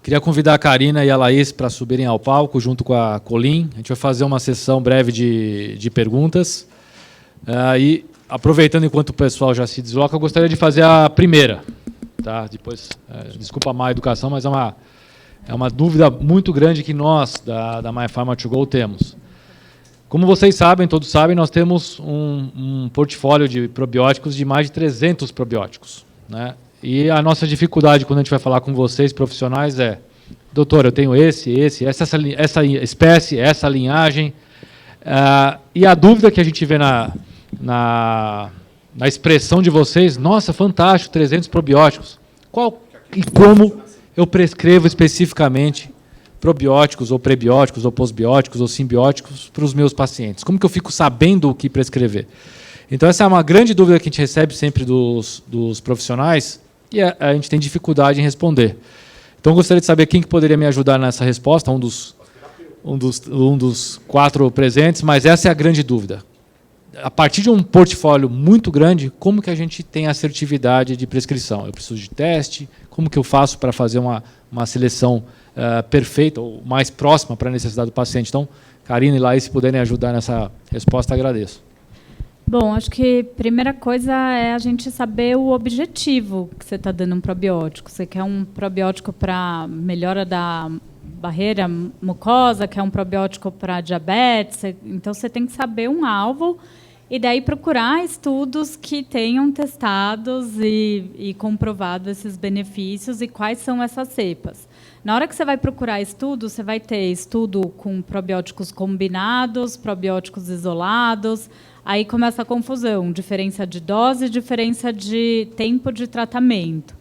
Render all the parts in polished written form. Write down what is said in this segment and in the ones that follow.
Queria convidar a Karina e a Laís para subirem ao palco, junto com a Colin. A gente vai fazer uma sessão breve de perguntas. E, aproveitando enquanto o pessoal já se desloca, eu gostaria de fazer a primeira. Tá? Depois, desculpa a má educação, mas é uma dúvida muito grande que nós, da My Pharma to Go, temos. Como vocês sabem, todos sabem, nós temos um portfólio de probióticos de mais de 300 probióticos, né? E a nossa dificuldade quando a gente vai falar com vocês, profissionais, é: doutor, eu tenho essa espécie, essa linhagem. E a dúvida que a gente vê na expressão de vocês: nossa, fantástico, 300 probióticos. Qual e como eu prescrevo especificamente probióticos, ou prebióticos, ou posbióticos, ou simbióticos para os meus pacientes? Como que eu fico sabendo o que prescrever? Então, essa é uma grande dúvida que a gente recebe sempre dos profissionais, e a gente tem dificuldade em responder. Então, eu gostaria de saber quem que poderia me ajudar nessa resposta, um dos 4 presentes, mas essa é a grande dúvida. A partir de um portfólio muito grande, como que a gente tem assertividade de prescrição? Eu preciso de teste? Como que eu faço para fazer uma seleção perfeita, ou mais próxima para a necessidade do paciente? Então, Karina e Laís, se puderem ajudar nessa resposta, agradeço. Bom, acho que a primeira coisa é a gente saber o objetivo que você está dando um probiótico. Você quer um probiótico para melhora da barreira mucosa, quer um probiótico para diabetes? Então, você tem que saber um alvo e daí procurar estudos que tenham testados e comprovado esses benefícios e quais são essas cepas. Na hora que você vai procurar estudo, você vai ter estudo com probióticos combinados, probióticos isolados. Aí começa a confusão, diferença de dose, diferença de tempo de tratamento.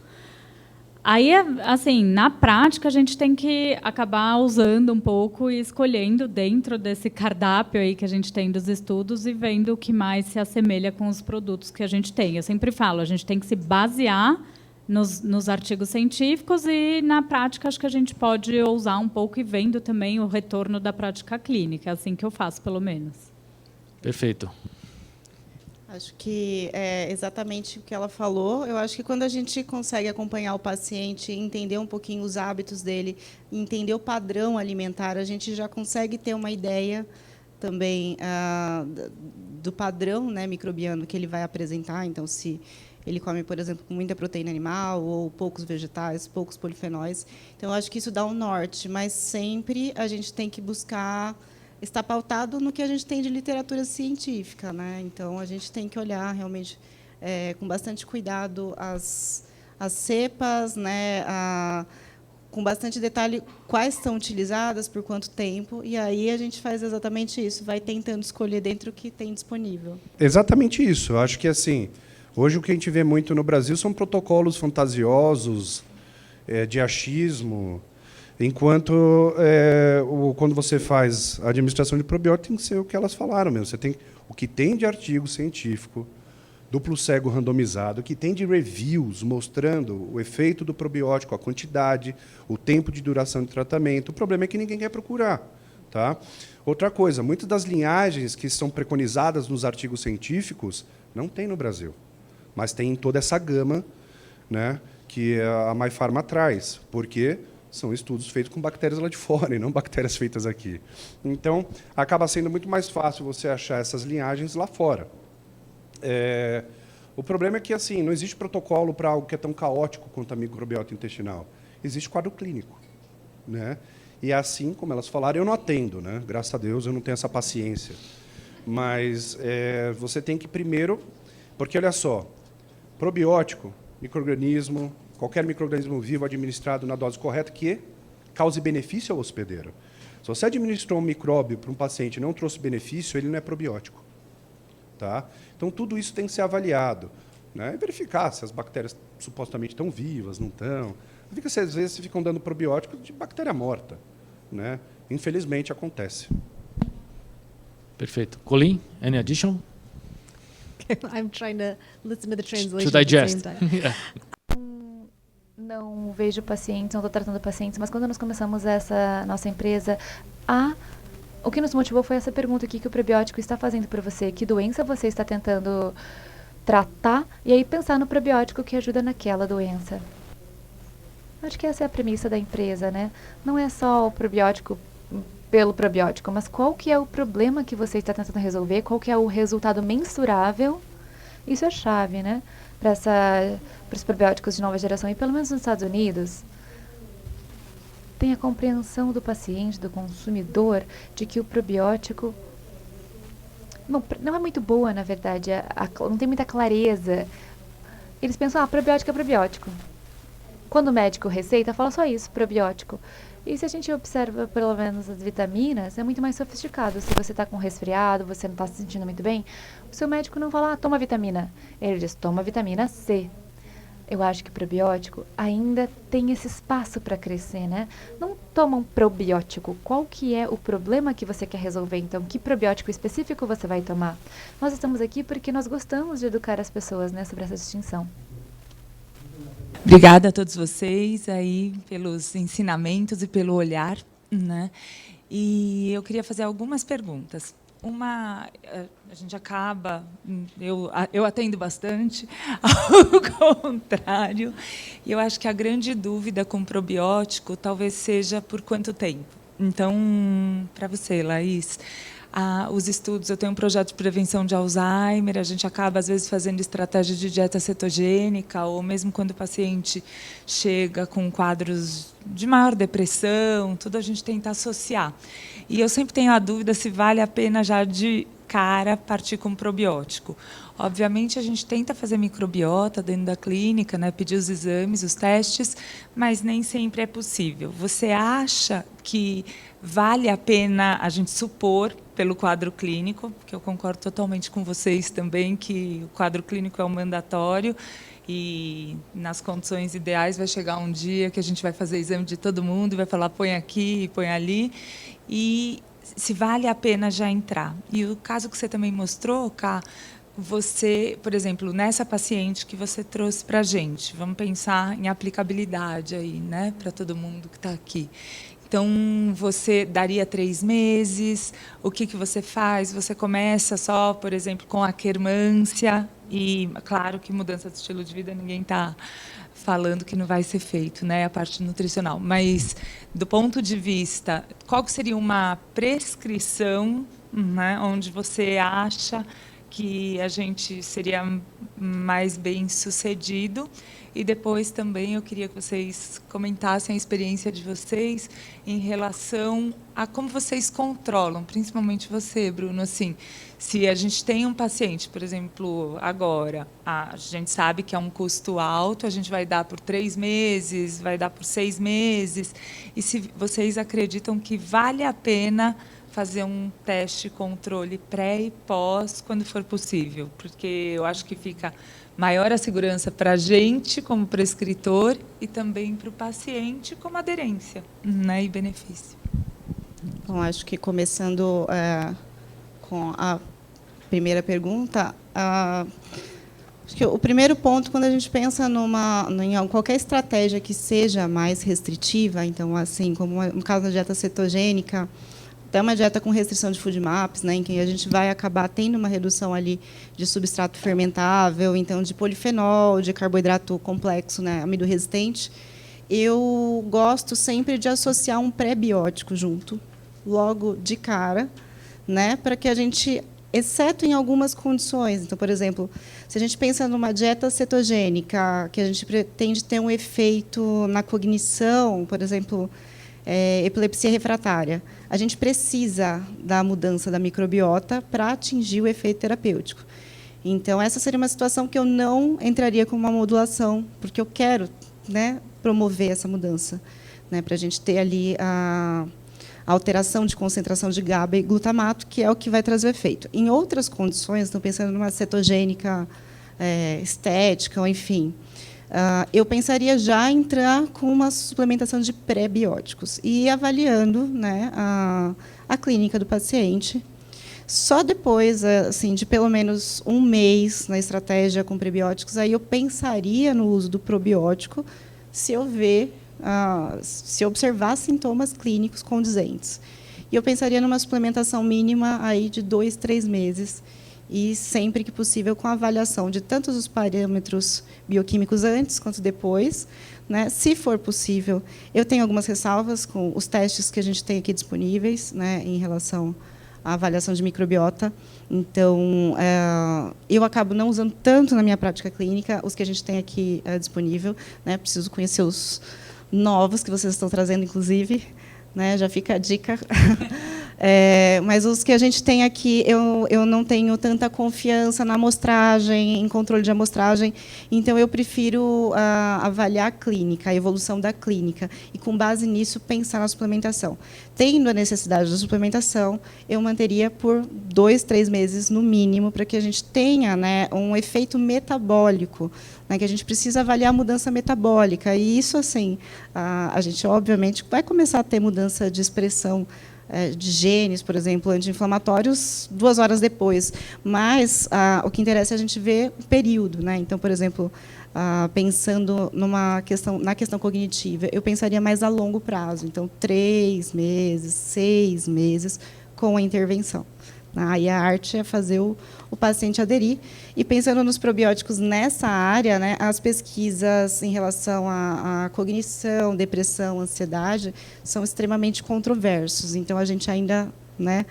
Aí, assim, na prática, a gente tem que acabar usando um pouco e escolhendo dentro desse cardápio aí que a gente tem dos estudos e vendo o que mais se assemelha com os produtos que a gente tem. Eu sempre falo, a gente tem que se basear nos artigos científicos e, na prática, acho que a gente pode ousar um pouco e vendo também o retorno da prática clínica. É assim que eu faço, pelo menos. Perfeito. Acho que é exatamente o que ela falou. Eu acho que quando a gente consegue acompanhar o paciente, entender um pouquinho os hábitos dele, entender o padrão alimentar, a gente já consegue ter uma ideia também do padrão, né, microbiano que ele vai apresentar. Então, se ele come, por exemplo, com muita proteína animal ou poucos vegetais, poucos polifenóis. Então, eu acho que isso dá um norte, mas sempre a gente tem que buscar estar pautado no que a gente tem de literatura científica, né? Então, a gente tem que olhar realmente com bastante cuidado as cepas, né? Com bastante detalhe quais estão utilizadas, por quanto tempo, e aí a gente faz exatamente isso, vai tentando escolher dentro do que tem disponível. Exatamente isso. Eu acho que, assim, hoje o que a gente vê muito no Brasil são protocolos fantasiosos, de achismo, enquanto quando você faz a administração de probiótico, tem que ser o que elas falaram mesmo. Você tem o que tem de artigo científico, duplo cego randomizado, o que tem de reviews mostrando o efeito do probiótico, a quantidade, o tempo de duração de tratamento. O problema é que ninguém quer procurar. Tá? Outra coisa, muitas das linhagens que são preconizadas nos artigos científicos não tem no Brasil, mas tem em toda essa gama, né, que a My Pharma traz, porque são estudos feitos com bactérias lá de fora e não bactérias feitas aqui. Então, acaba sendo muito mais fácil você achar essas linhagens lá fora. O problema é que, assim, não existe protocolo para algo que é tão caótico quanto a microbiota intestinal. Existe quadro clínico, né? E assim, como elas falaram, eu não atendo, né? Graças a Deus, eu não tenho essa paciência. Mas você tem que primeiro... Porque, olha só, probiótico, micro-organismo, qualquer micro-organismo vivo administrado na dose correta que cause benefício ao hospedeiro. Se você administrou um micróbio para um paciente e não trouxe benefício, ele não é probiótico. Tá? Então, tudo isso tem que ser avaliado, né? E verificar se as bactérias supostamente estão vivas, não estão. Às vezes se ficam dando probiótico de bactéria morta, né? Infelizmente, acontece. Perfeito. Colin, any addition? I'm trying to listen to the translation To digest. at the same time. Não vejo pacientes, não estou tratando pacientes, mas quando nós começamos essa nossa empresa, o que nos motivou foi essa pergunta: o que o probiótico está fazendo para você? Que doença você está tentando tratar? E aí pensar no probiótico que ajuda naquela doença. Acho que essa é a premissa da empresa, né? Não é só o probiótico pelo probiótico, mas qual que é o problema que você está tentando resolver, qual que é o resultado mensurável. Isso é chave, né? Para os probióticos de nova geração. E pelo menos nos Estados Unidos, tem a compreensão do paciente, do consumidor, de que o probiótico não é muito boa, na verdade. Não tem muita clareza. Eles pensam, probiótico é probiótico. Quando o médico receita, fala só isso, probiótico. E se a gente observa, pelo menos, as vitaminas, é muito mais sofisticado. Se você está com resfriado, você não está se sentindo muito bem, o seu médico não fala, toma vitamina. Ele diz, toma vitamina C. Eu acho que o probiótico ainda tem esse espaço para crescer, né? Não toma um probiótico. Qual que é o problema que você quer resolver? Então, que probiótico específico você vai tomar? Nós estamos aqui porque nós gostamos de educar as pessoas, né, sobre essa distinção. Obrigada a todos vocês aí pelos ensinamentos e pelo olhar, né? E eu queria fazer algumas perguntas. A gente acaba, eu atendo bastante, ao contrário, e eu acho que a grande dúvida com probiótico talvez seja por quanto tempo. Então, para você, Laís, os estudos, eu tenho um projeto de prevenção de Alzheimer, a gente acaba, às vezes, fazendo estratégia de dieta cetogênica, ou mesmo quando o paciente chega com quadros de maior depressão, tudo a gente tenta associar. E eu sempre tenho a dúvida se vale a pena já de cara partir com probiótico. Obviamente, a gente tenta fazer microbiota dentro da clínica, né, pedir os exames, os testes, mas nem sempre é possível. Você acha que vale a pena a gente supor pelo quadro clínico, porque eu concordo totalmente com vocês também que o quadro clínico é o mandatório e nas condições ideais vai chegar um dia que a gente vai fazer exame de todo mundo e vai falar põe aqui e põe ali, e se vale a pena já entrar. E o caso que você também mostrou, Ká, você, por exemplo, nessa paciente que você trouxe para a gente, vamos pensar em aplicabilidade aí, né, para todo mundo que está aqui. Então, você daria 3 meses, o que você faz? Você começa só, por exemplo, com a quermância, e claro que mudança de estilo de vida ninguém está falando que não vai ser feito, né, a parte nutricional. Mas, do ponto de vista, qual que seria uma prescrição, né, onde você acha que a gente seria mais bem sucedido? E depois também eu queria que vocês comentassem a experiência de vocês em relação a como vocês controlam, principalmente você, Bruno, assim, se a gente tem um paciente, por exemplo, agora, a gente sabe que é um custo alto, a gente vai dar por 3 meses, vai dar por 6 meses, e se vocês acreditam que vale a pena fazer um teste controle pré e pós quando for possível, porque eu acho que fica maior a segurança para a gente como prescritor e também para o paciente como aderência, né, e benefício. Bom, acho que começando com a primeira pergunta, acho que o primeiro ponto, quando a gente pensa em qualquer estratégia que seja mais restritiva, então, assim, como no caso da dieta cetogênica, até uma dieta com restrição de food maps, né, em que a gente vai acabar tendo uma redução ali de substrato fermentável, então de polifenol, de carboidrato complexo, né, amido resistente. Eu gosto sempre de associar um pré-biótico junto, logo de cara, né, para que a gente, exceto em algumas condições, então, por exemplo, se a gente pensa numa dieta cetogênica, que a gente pretende ter um efeito na cognição, por exemplo, epilepsia refratária, a gente precisa da mudança da microbiota para atingir o efeito terapêutico. Então, essa seria uma situação que eu não entraria com uma modulação, porque eu quero, né, promover essa mudança, né, para a gente ter ali a alteração de concentração de GABA e glutamato, que é o que vai trazer o efeito. Em outras condições, estou pensando numa cetogênica estética, ou enfim, eu pensaria já em entrar com uma suplementação de pré-bióticos e ir avaliando, né, a clínica do paciente. Só depois, assim, de pelo menos 1 mês na estratégia com prebióticos, aí eu pensaria no uso do probiótico se eu se eu observar sintomas clínicos condizentes. E eu pensaria numa suplementação mínima aí de 2, 3 meses, e, sempre que possível, com a avaliação de tantos os parâmetros bioquímicos antes quanto depois, né? Se for possível, eu tenho algumas ressalvas com os testes que a gente tem aqui disponíveis, né, em relação à avaliação de microbiota. Então, eu acabo não usando tanto na minha prática clínica os que a gente tem aqui disponível, né? Preciso conhecer os novos que vocês estão trazendo, inclusive, né? Já fica a dica. Mas os que a gente tem aqui, eu não tenho tanta confiança na amostragem, em controle de amostragem, então eu prefiro avaliar a clínica, a evolução da clínica, e, com base nisso, pensar na suplementação. Tendo a necessidade da suplementação, eu manteria por 2, 3 meses, no mínimo, para que a gente tenha, né, um efeito metabólico, né, que a gente precisa avaliar a mudança metabólica. E isso, assim, a gente, obviamente, vai começar a ter mudança de expressão de genes, por exemplo, anti-inflamatórios, 2 horas depois. Mas o que interessa é a gente ver o período, né? Então, por exemplo, pensando na questão cognitiva, eu pensaria mais a longo prazo. Então, 3 meses, 6 meses com a intervenção. Aí a arte é fazer o paciente aderir. E, pensando nos probióticos nessa área, né, as pesquisas em relação à cognição, depressão, ansiedade, são extremamente controversos. Então, a gente ainda, né,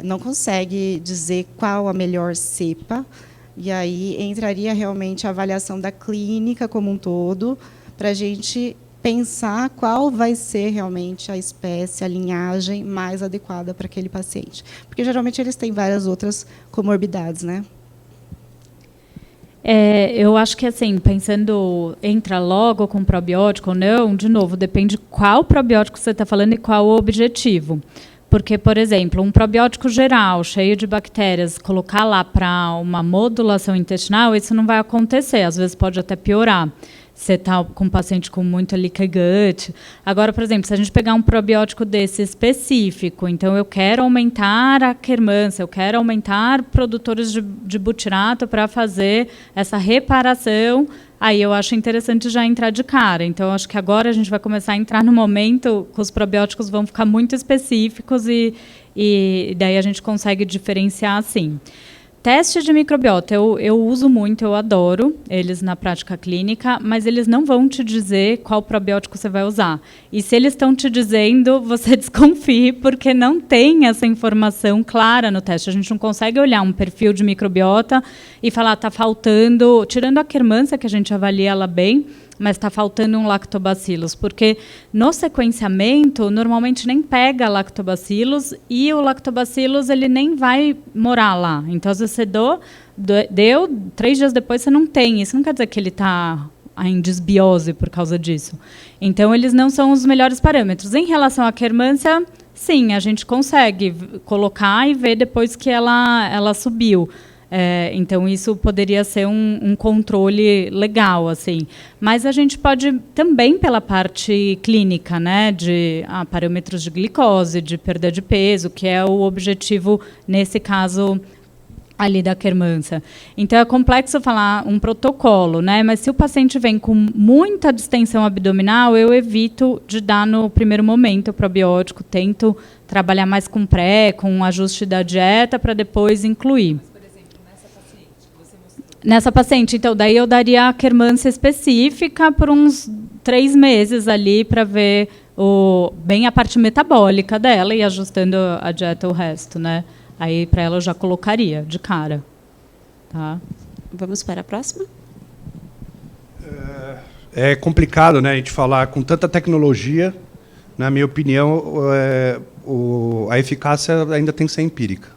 não consegue dizer qual a melhor cepa. E aí entraria realmente a avaliação da clínica como um todo, para a gente pensar qual vai ser realmente a espécie, a linhagem mais adequada para aquele paciente. Porque, geralmente, eles têm várias outras comorbidades, né? Eu acho que, assim, pensando, entra logo com probiótico ou não, de novo, depende qual probiótico você está falando e qual o objetivo. Porque, por exemplo, um probiótico geral, cheio de bactérias, colocar lá para uma modulação intestinal, isso não vai acontecer, às vezes pode até piorar. Você está com um paciente com muito leaky gut. Agora, por exemplo, se a gente pegar um probiótico desse específico, então eu quero aumentar a quermância, eu quero aumentar produtores de butirato para fazer essa reparação, aí eu acho interessante já entrar de cara. Então, eu acho que agora a gente vai começar a entrar no momento que os probióticos vão ficar muito específicos e daí a gente consegue diferenciar assim. Teste de microbiota, eu uso muito, eu adoro eles na prática clínica, mas eles não vão te dizer qual probiótico você vai usar. E se eles estão te dizendo, você desconfie, porque não tem essa informação clara no teste. A gente não consegue olhar um perfil de microbiota e falar, está faltando, tirando a quermância, que a gente avalia ela bem, mas está faltando um lactobacillus, porque no sequenciamento, normalmente nem pega lactobacillus e o lactobacillus ele nem vai morar lá. Então, às vezes você deu, 3 dias depois você não tem. Isso não quer dizer que ele está em desbiose por causa disso. Então, eles não são os melhores parâmetros. Em relação à quermância, sim, a gente consegue colocar e ver depois que ela subiu. Então, isso poderia ser um controle legal, assim. Mas a gente pode também, pela parte clínica, né, de parâmetros de glicose, de perda de peso, que é o objetivo, nesse caso, ali da quermância. Então, é complexo falar um protocolo, né? Mas se o paciente vem com muita distensão abdominal, eu evito de dar no primeiro momento o probiótico, tento trabalhar mais com com um ajuste da dieta, para depois incluir. Nessa paciente, então, daí eu daria a quermância específica por uns 3 meses ali para ver bem a parte metabólica dela e ajustando a dieta o resto, né? Aí para ela eu já colocaria de cara. Tá? Vamos para a próxima? É complicado, né, a gente falar com tanta tecnologia. Na minha opinião, a eficácia ainda tem que ser empírica.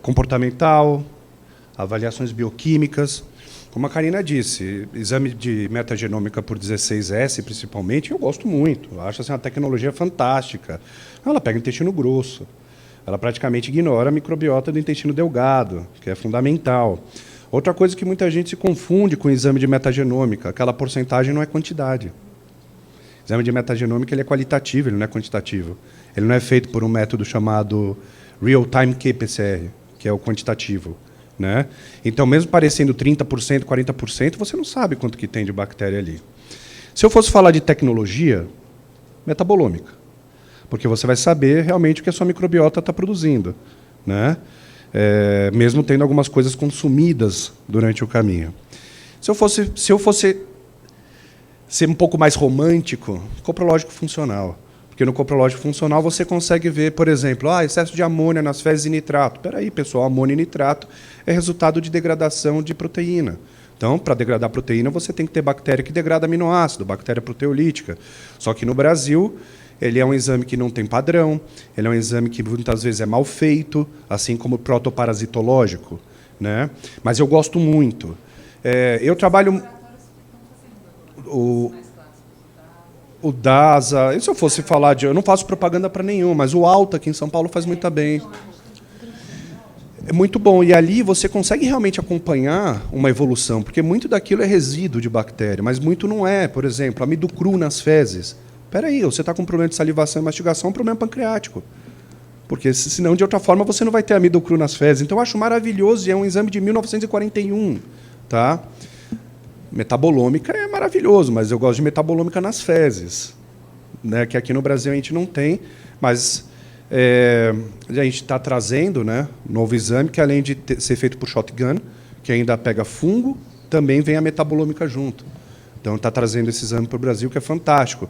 Comportamental, avaliações bioquímicas. Como a Karina disse, exame de metagenômica por 16S, principalmente, eu gosto muito. Eu acho assim, uma tecnologia fantástica. Ela pega o intestino grosso. Ela praticamente ignora a microbiota do intestino delgado, que é fundamental. Outra coisa que muita gente se confunde com o exame de metagenômica, aquela porcentagem não é quantidade. O exame de metagenômica ele é qualitativo, ele não é quantitativo. Ele não é feito por um método chamado Real-Time qPCR, que é o quantitativo. Né? Então, mesmo parecendo 30%, 40%, você não sabe quanto que tem de bactéria ali. Se eu fosse falar de tecnologia, metabolômica, porque você vai saber realmente o que a sua microbiota está produzindo. né? Mesmo tendo algumas coisas consumidas durante o caminho. Se eu fosse ser um pouco mais romântico, coprológico funcional. Porque no coprológico funcional você consegue ver, por exemplo, excesso de amônia nas fezes e nitrato. Espera aí, pessoal, amônia e nitrato é resultado de degradação de proteína. Então, para degradar proteína, você tem que ter bactéria que degrada aminoácido, bactéria proteolítica. Só que no Brasil, ele é um exame que não tem padrão, ele é um exame que muitas vezes é mal feito, assim como o protoparasitológico, né? Mas eu gosto muito. Eu trabalho... O DASA, e se eu fosse falar de... Eu não faço propaganda para nenhum, mas o Alta aqui em São Paulo faz muito bem. É muito bom. E ali você consegue realmente acompanhar uma evolução, porque muito daquilo é resíduo de bactéria, mas muito não é. Por exemplo, amido cru nas fezes. Espera aí, você está com um problema de salivação e mastigação, é um problema pancreático. Porque senão, de outra forma, você não vai ter amido cru nas fezes. Então, eu acho maravilhoso, e é um exame de 1941. Tá? Metabolômica é maravilhoso, mas eu gosto de metabolômica nas fezes, né, que aqui no Brasil a gente não tem, mas a gente está trazendo, né, novo exame que, além de ser feito por shotgun, que ainda pega fungo, também vem a metabolômica junto. Então, está trazendo esse exame para o Brasil, que é fantástico.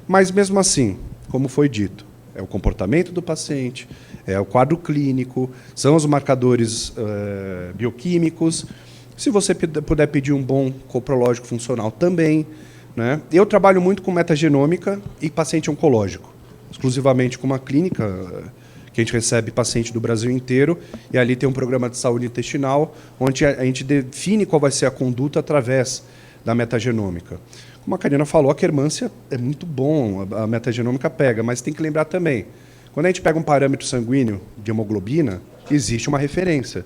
Mas, mesmo assim, como foi dito, é o comportamento do paciente, é o quadro clínico, são os marcadores bioquímicos. Se você puder pedir um bom coprológico funcional também, né? Eu trabalho muito com metagenômica e paciente oncológico, exclusivamente com uma clínica que a gente recebe paciente do Brasil inteiro, e ali tem um programa de saúde intestinal, onde a gente define qual vai ser a conduta através da metagenômica. Como a Karina falou, a quermância é muito bom, a metagenômica pega, mas tem que lembrar também, quando a gente pega um parâmetro sanguíneo de hemoglobina, existe uma referência.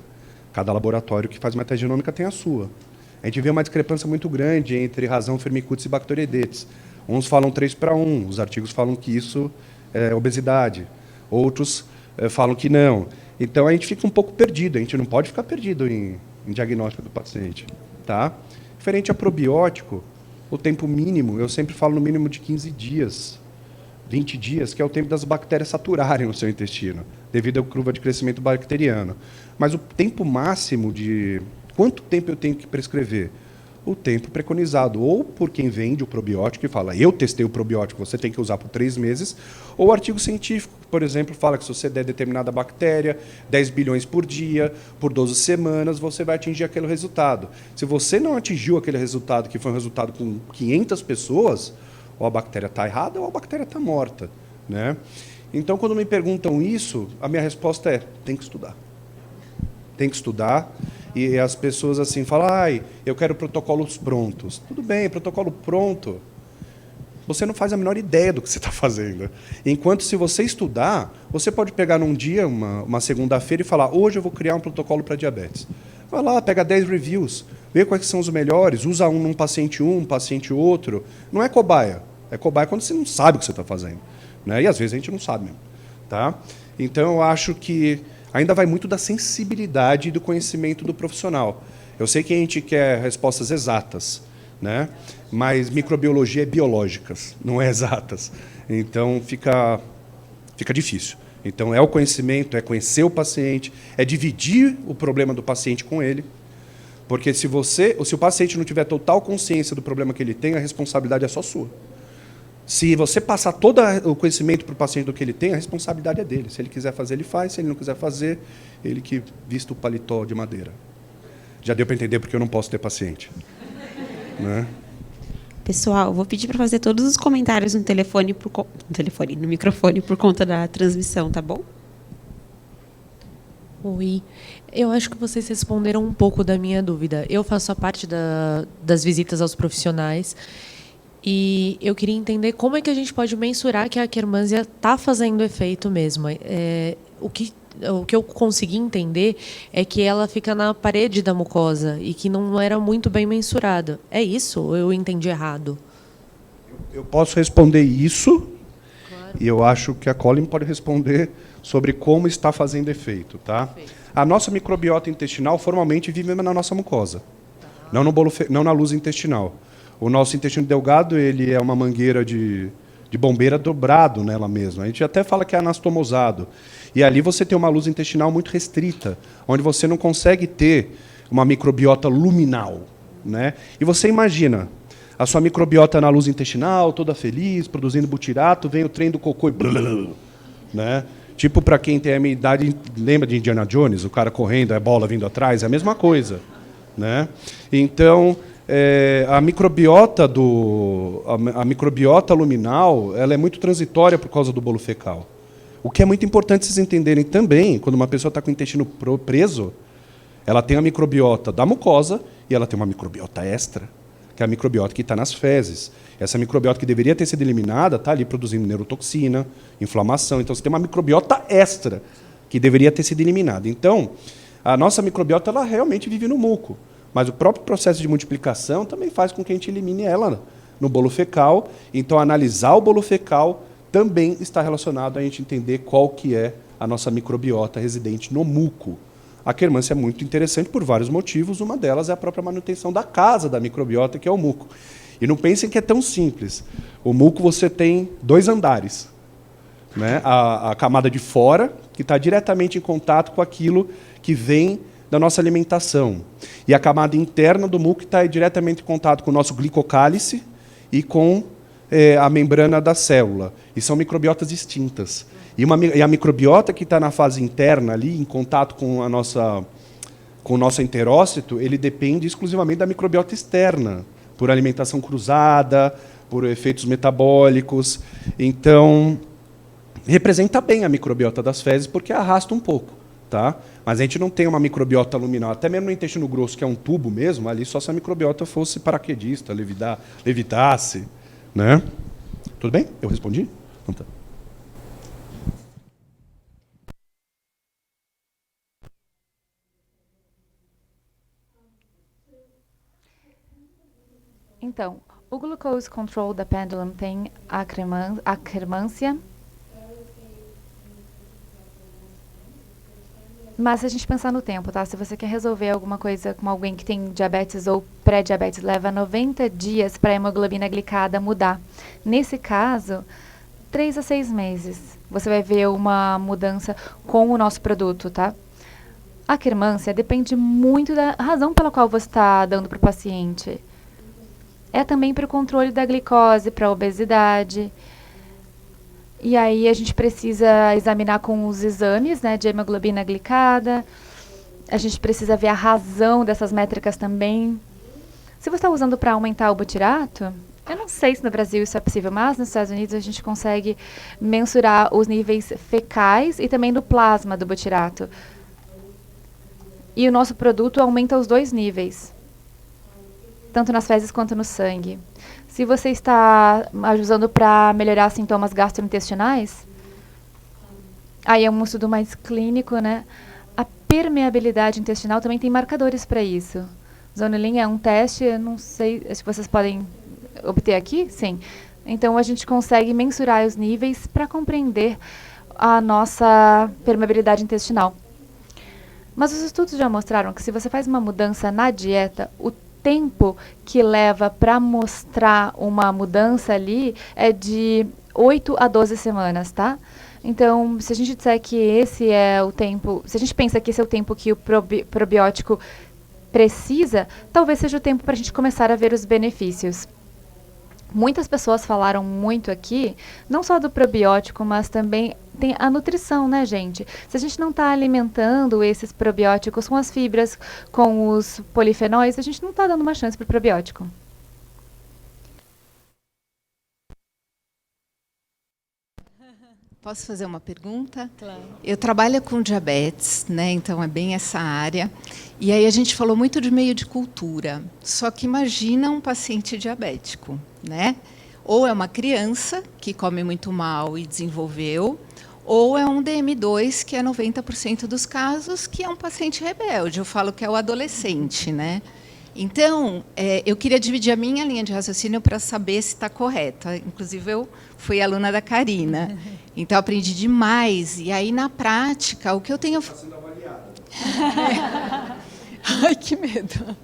Cada laboratório que faz metagenômica tem a sua. A gente vê uma discrepância muito grande entre razão, firmicutes e bacteroidetes. Uns falam 3:1, os artigos falam que isso é obesidade. Outros falam que não. Então, a gente fica um pouco perdido. A gente não pode ficar perdido em diagnóstico do paciente. Tá? Diferente a probiótico, o tempo mínimo, eu sempre falo no mínimo de 15 dias, 20 dias, que é o tempo das bactérias saturarem o seu intestino, devido à curva de crescimento bacteriano. Mas o tempo máximo de... Quanto tempo eu tenho que prescrever? O tempo preconizado, ou por quem vende o probiótico e fala, eu testei o probiótico, você tem que usar por 3 meses, ou o artigo científico, que, por exemplo, fala que se você der determinada bactéria, 10 bilhões por dia, por 12 semanas, você vai atingir aquele resultado. Se você não atingiu aquele resultado, que foi um resultado com 500 pessoas, ou a bactéria está errada ou a bactéria está morta, né? Então, quando me perguntam isso, a minha resposta é, tem que estudar. Tem que estudar. E as pessoas assim falam, eu quero protocolos prontos. Tudo bem, protocolo pronto. Você não faz a menor ideia do que você está fazendo. Enquanto, se você estudar, você pode pegar num dia, uma segunda-feira, e falar, hoje eu vou criar um protocolo para diabetes. Vai lá, pega 10 reviews, vê quais são os melhores, usa um num paciente um paciente outro. Não é cobaia. É cobaia quando você não sabe o que você está fazendo, né? E, às vezes, a gente não sabe mesmo. Tá? Então, eu acho que ainda vai muito da sensibilidade e do conhecimento do profissional. Eu sei que a gente quer respostas exatas, né? Mas microbiologia é biológicas, não é exatas. Então, fica difícil. Então, é o conhecimento, é conhecer o paciente, é dividir o problema do paciente com ele. Porque se o paciente não tiver total consciência do problema que ele tem, a responsabilidade é só sua. Se você passar todo o conhecimento para o paciente do que ele tem, a responsabilidade é dele. Se ele quiser fazer, ele faz. Se ele não quiser fazer, ele que vista o paletó de madeira. Já deu para entender porque eu não posso ter paciente. Né? Pessoal, vou pedir para fazer todos os comentários no microfone por conta da transmissão, tá bom? Oi, eu acho que vocês responderam um pouco da minha dúvida. Eu faço a parte das visitas aos profissionais e eu queria entender como é que a gente pode mensurar que a Akkermansia está fazendo efeito mesmo. O que eu consegui entender é que ela fica na parede da mucosa e que não era muito bem mensurada. É isso? Ou eu entendi errado? Eu posso responder isso, claro. E eu acho que a Colin pode responder sobre como está fazendo efeito. Tá? Perfeito. A nossa microbiota intestinal formalmente vive na nossa mucosa, não na luz intestinal. O nosso intestino delgado ele é uma mangueira de de bombeira dobrado nela mesma. A gente até fala que é anastomosado. E ali você tem uma luz intestinal muito restrita, onde você não consegue ter uma microbiota luminal, né? E você imagina a sua microbiota na luz intestinal, toda feliz, produzindo butirato, vem o trem do cocô e blá, né? Tipo, para quem tem a minha idade, lembra de Indiana Jones, o cara correndo, a bola vindo atrás, é a mesma coisa, né? Então, a microbiota luminal, ela é muito transitória por causa do bolo fecal. O que é muito importante vocês entenderem também, quando uma pessoa está com o intestino preso, ela tem a microbiota da mucosa e ela tem uma microbiota extra, que é a microbiota que está nas fezes. Essa microbiota que deveria ter sido eliminada está ali produzindo neurotoxina, inflamação. Então, você tem uma microbiota extra que deveria ter sido eliminada. Então, a nossa microbiota ela realmente vive no muco. Mas o próprio processo de multiplicação também faz com que a gente elimine ela no bolo fecal. Então, analisar o bolo fecal também está relacionado a gente entender qual que é a nossa microbiota residente no muco. A quermância é muito interessante por vários motivos. Uma delas é a própria manutenção da casa da microbiota, que é o muco. E não pensem que é tão simples. O muco você tem 2 andares, né? A camada de fora, que está diretamente em contato com aquilo que vem da nossa alimentação. E a camada interna do muco está diretamente em contato com o nosso glicocálice e com a membrana da célula. E são microbiotas distintas. E a microbiota que está na fase interna, ali, em contato com o nosso enterócito, ele depende exclusivamente da microbiota externa, por alimentação cruzada, por efeitos metabólicos. Então, representa bem a microbiota das fezes, porque arrasta um pouco. Tá? Mas a gente não tem uma microbiota luminal. Até mesmo no intestino grosso, que é um tubo mesmo, ali só se a microbiota fosse paraquedista, levitasse. Né? Tudo bem? Eu respondi? Então tá. Então, o glucose control da pendulum tem a quermância. Mas se a gente pensar no tempo, tá? Se você quer resolver alguma coisa com alguém que tem diabetes ou pré-diabetes, leva 90 dias para a hemoglobina glicada mudar. Nesse caso, 3 a 6 meses. Você vai ver uma mudança com o nosso produto, tá? A quermância depende muito da razão pela qual você está dando para o paciente. É também para o controle da glicose, para a obesidade. E aí a gente precisa examinar com os exames, né, de hemoglobina glicada. A gente precisa ver a razão dessas métricas também. Se você está usando para aumentar o butirato, eu não sei se no Brasil isso é possível, mas nos Estados Unidos a gente consegue mensurar os níveis fecais e também do plasma do butirato. E o nosso produto aumenta os 2 níveis, tanto nas fezes quanto no sangue. Se você está usando para melhorar sintomas gastrointestinais, aí é um estudo mais clínico, né? A permeabilidade intestinal também tem marcadores para isso. Zonulin é um teste, eu não sei se vocês podem obter aqui, sim. Então a gente consegue mensurar os níveis para compreender a nossa permeabilidade intestinal. Mas os estudos já mostraram que se você faz uma mudança na dieta, o tempo que leva para mostrar uma mudança ali é de 8 a 12 semanas, tá? Então, se a gente disser que esse é o tempo, se a gente pensa que esse é o tempo que o probiótico precisa, talvez seja o tempo para a gente começar a ver os benefícios. Muitas pessoas falaram muito aqui, não só do probiótico, mas também tem a nutrição, né, gente? Se a gente não está alimentando esses probióticos com as fibras, com os polifenóis, a gente não está dando uma chance para o probiótico. Posso fazer uma pergunta? Claro. Eu trabalho com diabetes, né? Então é bem essa área. E aí a gente falou muito de meio de cultura. Só que imagina um paciente diabético, né? Ou é uma criança que come muito mal e desenvolveu, ou é um DM2, que é 90% dos casos, que é um paciente rebelde. Eu falo que é o adolescente, né? Então, eu queria dividir a minha linha de raciocínio para saber se está correta. Inclusive, eu fui aluna da Karina. Então, eu aprendi demais. E aí, na prática, o que eu tenho... Está sendo avaliada. Ai, que medo.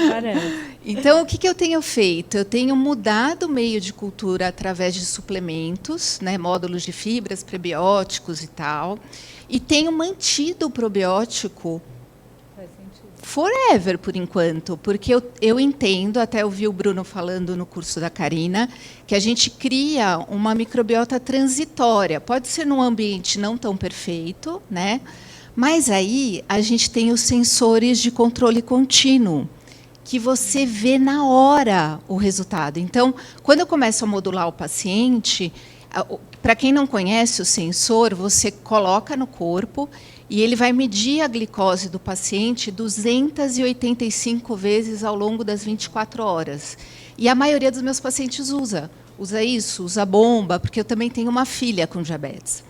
Parece. Então, o que eu tenho feito? Eu tenho mudado o meio de cultura através de suplementos, né, módulos de fibras, prebióticos e tal, e tenho mantido o probiótico forever, por enquanto, porque eu entendo, até ouvi o Bruno falando no curso da Karina, que a gente cria uma microbiota transitória. Pode ser num ambiente não tão perfeito, né? Mas aí a gente tem os sensores de controle contínuo, que você vê na hora o resultado. Então, quando eu começo a modular o paciente, para quem não conhece o sensor, você coloca no corpo e ele vai medir a glicose do paciente 285 vezes ao longo das 24 horas. E a maioria dos meus pacientes usa isso, usa bomba, porque eu também tenho uma filha com diabetes.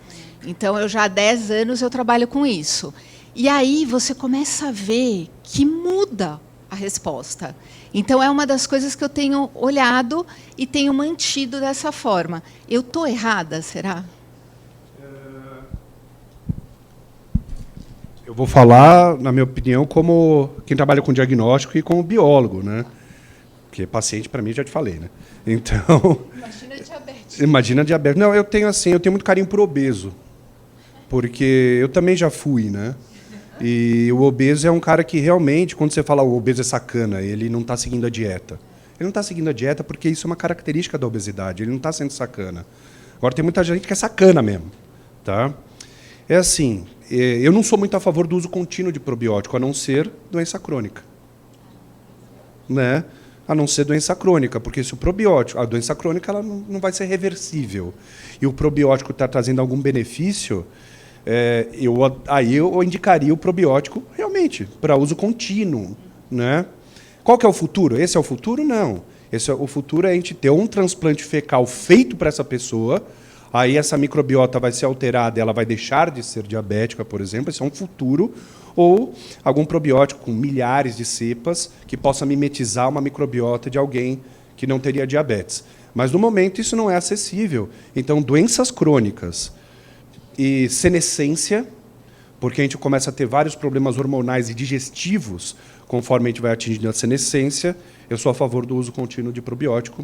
Então, eu já há 10 anos eu trabalho com isso. E aí você começa a ver que muda a resposta. Então, é uma das coisas que eu tenho olhado e tenho mantido dessa forma. Eu estou errada, será? Eu vou falar, na minha opinião, como quem trabalha com diagnóstico e como biólogo, né? Porque paciente, para mim, já te falei, né? Então... Imagina diabetes. Imagina diabetes. Não, eu tenho muito carinho por obeso. Porque eu também já fui, né? E o obeso é um cara que realmente, quando você fala o obeso é sacana, ele não está seguindo a dieta. Ele não está seguindo a dieta porque isso é uma característica da obesidade. Ele não está sendo sacana. Agora, tem muita gente que é sacana mesmo. Tá? É assim, eu não sou muito a favor do uso contínuo de probiótico, a não ser doença crônica. Né? A não ser doença crônica, porque se o probiótico... A doença crônica ela não vai ser reversível. E o probiótico está trazendo algum benefício... eu indicaria o probiótico realmente para uso contínuo, né? Qual que é o futuro? Esse é o futuro? Não. O futuro é a gente ter um transplante fecal feito para essa pessoa, aí essa microbiota vai ser alterada, ela vai deixar de ser diabética, por exemplo, esse é um futuro, ou algum probiótico com milhares de cepas que possa mimetizar uma microbiota de alguém que não teria diabetes. Mas, no momento, isso não é acessível. Então, doenças crônicas e senescência, porque a gente começa a ter vários problemas hormonais e digestivos conforme a gente vai atingindo a senescência, eu sou a favor do uso contínuo de probiótico,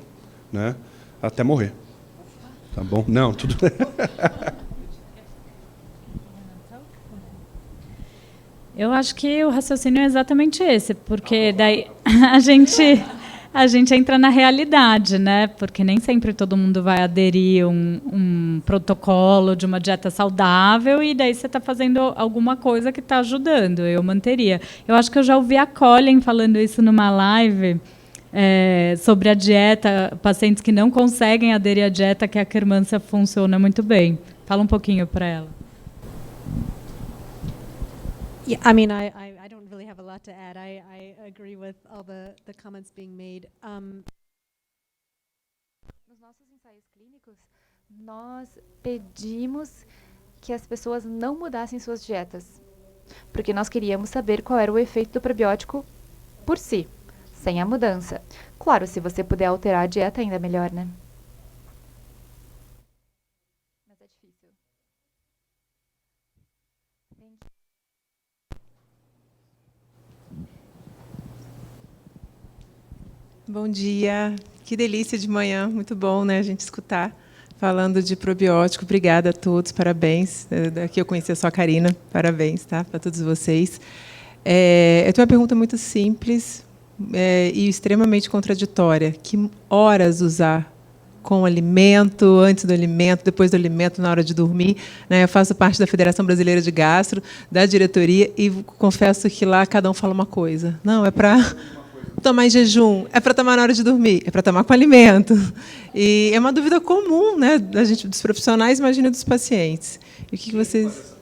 né, até morrer. Tá bom? Não, tudo... Eu acho que o raciocínio é exatamente esse, porque daí a gente entra na realidade, né? Porque nem sempre todo mundo vai aderir um protocolo de uma dieta saudável e daí você está fazendo alguma coisa que está ajudando. Eu manteria. Eu acho que eu já ouvi a Colin falando isso numa live sobre a dieta, pacientes que não conseguem aderir à dieta, que a quermância funciona muito bem. Fala um pouquinho para ela. Yeah, I mean, I don't really have a lot to add. I agree with all the comments being made. Nos nossos ensaios clínicos, nós pedimos que as pessoas não mudassem suas dietas, porque nós queríamos saber qual era o efeito do probiótico por si, sem a mudança. Claro, se você puder alterar a dieta, ainda melhor, né? Mas é difícil. Bom dia, que delícia de manhã, muito bom, né, a gente escutar falando de probiótico. Obrigada a todos, parabéns. Aqui eu conheci só a Karina, parabéns, tá, para todos vocês. Eu tenho uma pergunta muito simples e extremamente contraditória. Que horas usar com o alimento, antes do alimento, depois do alimento, na hora de dormir? Né, eu faço parte da Federação Brasileira de Gastro, da diretoria, e confesso que lá cada um fala uma coisa. Não, é para tomar em jejum, é para tomar na hora de dormir, é para tomar com alimento. E é uma dúvida comum, né, da gente, dos profissionais, imagina dos pacientes. E o que vocês...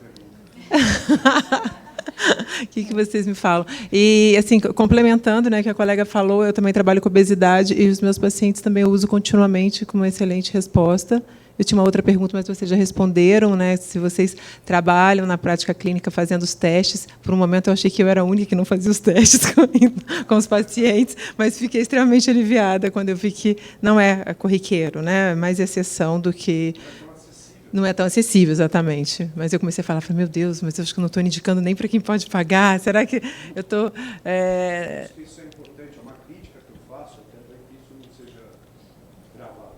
O que vocês me falam? E, assim, complementando, né, que a colega falou, eu também trabalho com obesidade e os meus pacientes também eu uso continuamente com uma excelente resposta. Eu tinha uma outra pergunta, mas vocês já responderam, né? Se vocês trabalham na prática clínica fazendo os testes. Por um momento eu achei que eu era a única que não fazia os testes com os pacientes, mas fiquei extremamente aliviada quando eu vi que não é corriqueiro, né? É mais exceção do que... não é tão acessível, exatamente. Mas eu comecei a falar, meu Deus, mas eu acho que não estou indicando nem para quem pode pagar. Será que eu estou... Isso é importante, é uma crítica que eu faço, até para que isso não seja gravado.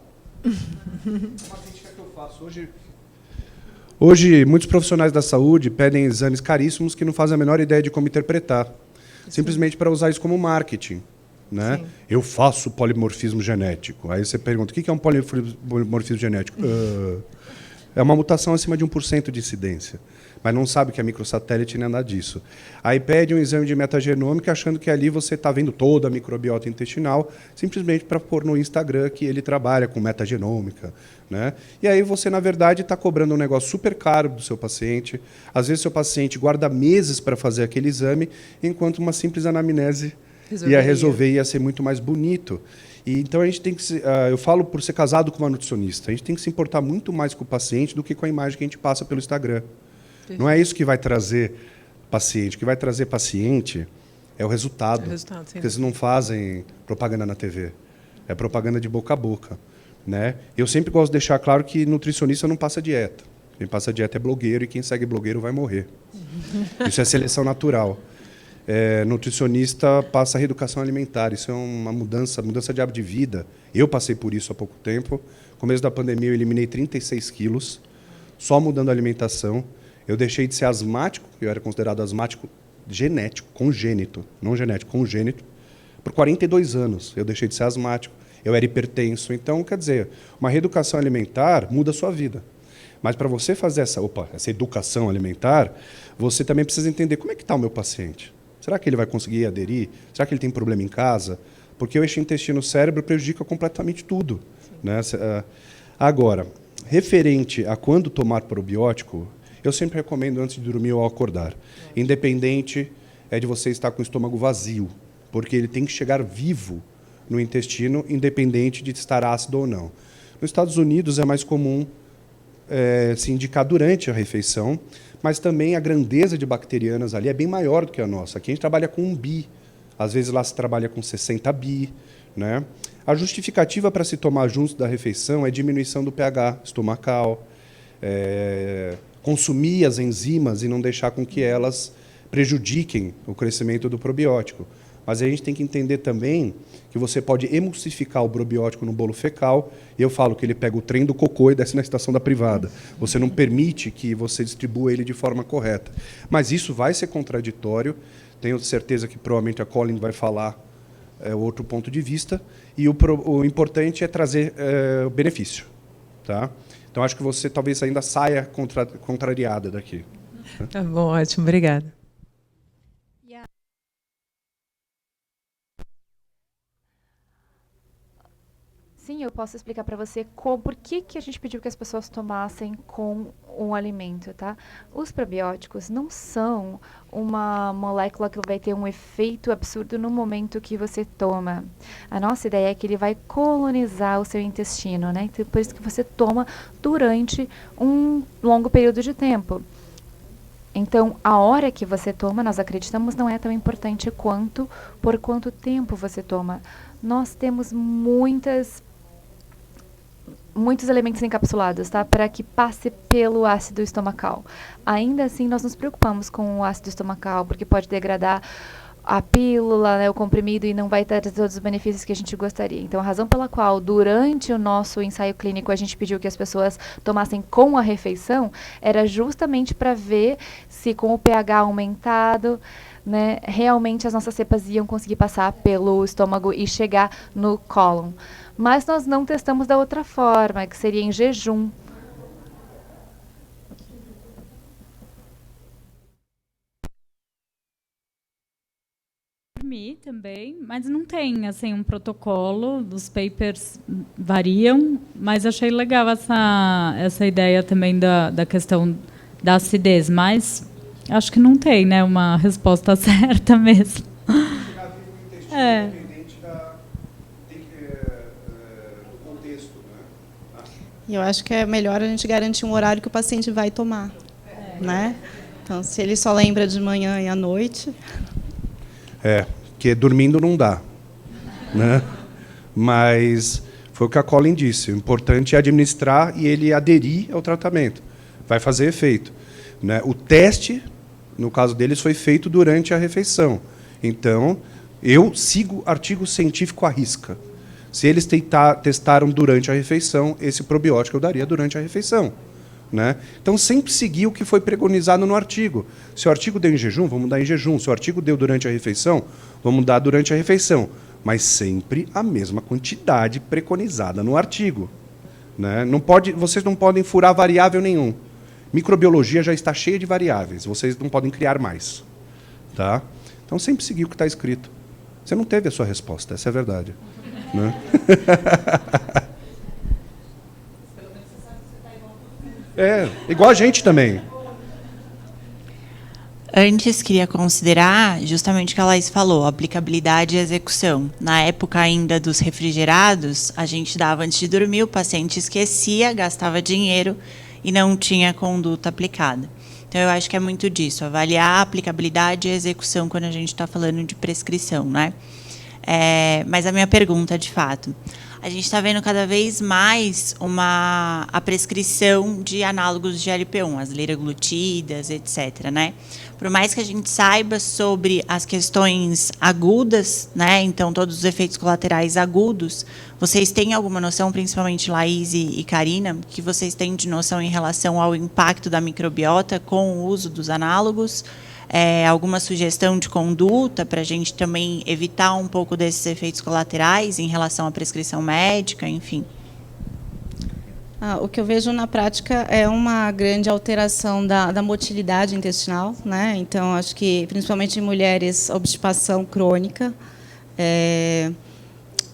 Uma crítica que eu faço. Hoje, muitos profissionais da saúde pedem exames caríssimos que não fazem a menor ideia de como interpretar, simplesmente para usar isso como marketing. Né? Eu faço polimorfismo genético. Aí você pergunta, o que é um polimorfismo genético? É uma mutação acima de 1% de incidência, mas não sabe que é microsatélite nem nada disso. Aí pede um exame de metagenômica achando que ali você está vendo toda a microbiota intestinal, simplesmente para pôr no Instagram que ele trabalha com metagenômica. Né? E aí você, na verdade, está cobrando um negócio super caro do seu paciente. Às vezes, seu paciente guarda meses para fazer aquele exame, enquanto uma simples anamnese ia resolver, ia ser muito mais bonito. E então a gente tem que eu falo por ser casado com uma nutricionista, a gente tem que se importar muito mais com o paciente do que com a imagem que a gente passa pelo Instagram. Perfeito. Não é isso que vai trazer paciente. O que vai trazer paciente é o resultado. Porque eles não fazem propaganda na TV. É propaganda de boca a boca. Né? Eu sempre gosto de deixar claro que nutricionista não passa dieta. Quem passa dieta é blogueiro e quem segue blogueiro vai morrer. Isso é seleção natural. Nutricionista passa a reeducação alimentar. Isso é uma mudança de hábito de vida. Eu passei por isso há pouco tempo. No começo da pandemia, eu eliminei 36 quilos, só mudando a alimentação. Eu deixei de ser asmático, eu era considerado asmático genético, congênito, não genético, congênito, por 42 anos. Eu deixei de ser asmático, eu era hipertenso. Então, quer dizer, uma reeducação alimentar muda a sua vida. Mas para você fazer essa educação alimentar, você também precisa entender como é que está o meu paciente. Será que ele vai conseguir aderir? Será que ele tem problema em casa? Porque o eixo intestino-cérebro prejudica completamente tudo. Né? Agora, referente a quando tomar probiótico, eu sempre recomendo antes de dormir ou ao acordar. Independente de você estar com o estômago vazio, porque ele tem que chegar vivo no intestino, independente de estar ácido ou não. Nos Estados Unidos é mais comum se indicar durante a refeição, mas também a grandeza de bacterianas ali é bem maior do que a nossa. Aqui a gente trabalha com 1 bi, às vezes lá se trabalha com 60 bi. Né? A justificativa para se tomar junto da refeição é diminuição do pH estomacal, consumir as enzimas e não deixar com que elas prejudiquem o crescimento do probiótico. Mas a gente tem que entender também que você pode emulsificar o probiótico no bolo fecal, e eu falo que ele pega o trem do cocô e desce na estação da privada. Você não permite que você distribua ele de forma correta. Mas isso vai ser contraditório, tenho certeza que provavelmente a Colin vai falar outro ponto de vista, e o importante é trazer o benefício. Tá? Então, acho que você talvez ainda saia contrariada daqui. Tá bom, ótimo, obrigada. Sim, eu posso explicar para você por que a gente pediu que as pessoas tomassem com um alimento, tá? Os probióticos não são uma molécula que vai ter um efeito absurdo no momento que você toma. A nossa ideia é que ele vai colonizar o seu intestino, né? Então, por isso que você toma durante um longo período de tempo. Então, a hora que você toma, nós acreditamos, não é tão importante quanto por quanto tempo você toma. Nós temos muitos elementos encapsulados, tá? Para que passe pelo ácido estomacal. Ainda assim, nós nos preocupamos com o ácido estomacal, porque pode degradar a pílula, né, o comprimido, e não vai ter todos os benefícios que a gente gostaria. Então, a razão pela qual, durante o nosso ensaio clínico, a gente pediu que as pessoas tomassem com a refeição, era justamente para ver se com o pH aumentado, né, realmente as nossas cepas iam conseguir passar pelo estômago e chegar no cólon. Mas nós não testamos da outra forma, que seria em jejum. Dormir também, mas não tem assim um protocolo, os papers variam, mas achei legal essa ideia também da questão da acidez, mas acho que não tem, né, uma resposta certa mesmo. E eu acho que é melhor a gente garantir um horário que o paciente vai tomar, né? Então, se ele só lembra de manhã e à noite... Porque dormindo não dá, né? Mas Foi o que a Colin disse. O importante é administrar e ele aderir ao tratamento. Vai fazer efeito, né? O teste, no caso deles, foi feito durante a refeição. Então, eu sigo artigo científico à risca. Se eles testaram durante a refeição, esse probiótico eu daria durante a refeição, né? Então, sempre seguir o que foi preconizado no artigo. Se o artigo deu em jejum, vamos dar em jejum. Se o artigo deu durante a refeição, vamos dar durante a refeição. Mas sempre a mesma quantidade preconizada no artigo, né? Vocês não podem furar variável nenhum. Microbiologia já está cheia de variáveis. Vocês não podem criar mais. Tá? Então, sempre seguir o que está escrito. Você não teve a sua resposta, essa é a verdade. Né? É, igual a gente também. Antes, queria considerar justamente o que a Laís falou, aplicabilidade e execução. Na época ainda dos refrigerados, a gente dava antes de dormir, o paciente esquecia, gastava dinheiro e não tinha conduta aplicada. Então, eu acho que é muito disso, avaliar a aplicabilidade e a execução quando a gente está falando de prescrição, né? Mas a minha pergunta, de fato, a gente está vendo cada vez mais a prescrição de análogos de GLP-1, as liraglutidas, etc., né? Por mais que a gente saiba sobre as questões agudas, né? Então, todos os efeitos colaterais agudos, vocês têm alguma noção, principalmente Laís e Karina, que vocês têm de noção em relação ao impacto da microbiota com o uso dos análogos? Alguma sugestão de conduta para a gente também evitar um pouco desses efeitos colaterais em relação à prescrição médica, enfim? O que eu vejo na prática é uma grande alteração da motilidade intestinal, né? Então, acho que, principalmente em mulheres, obstipação crônica.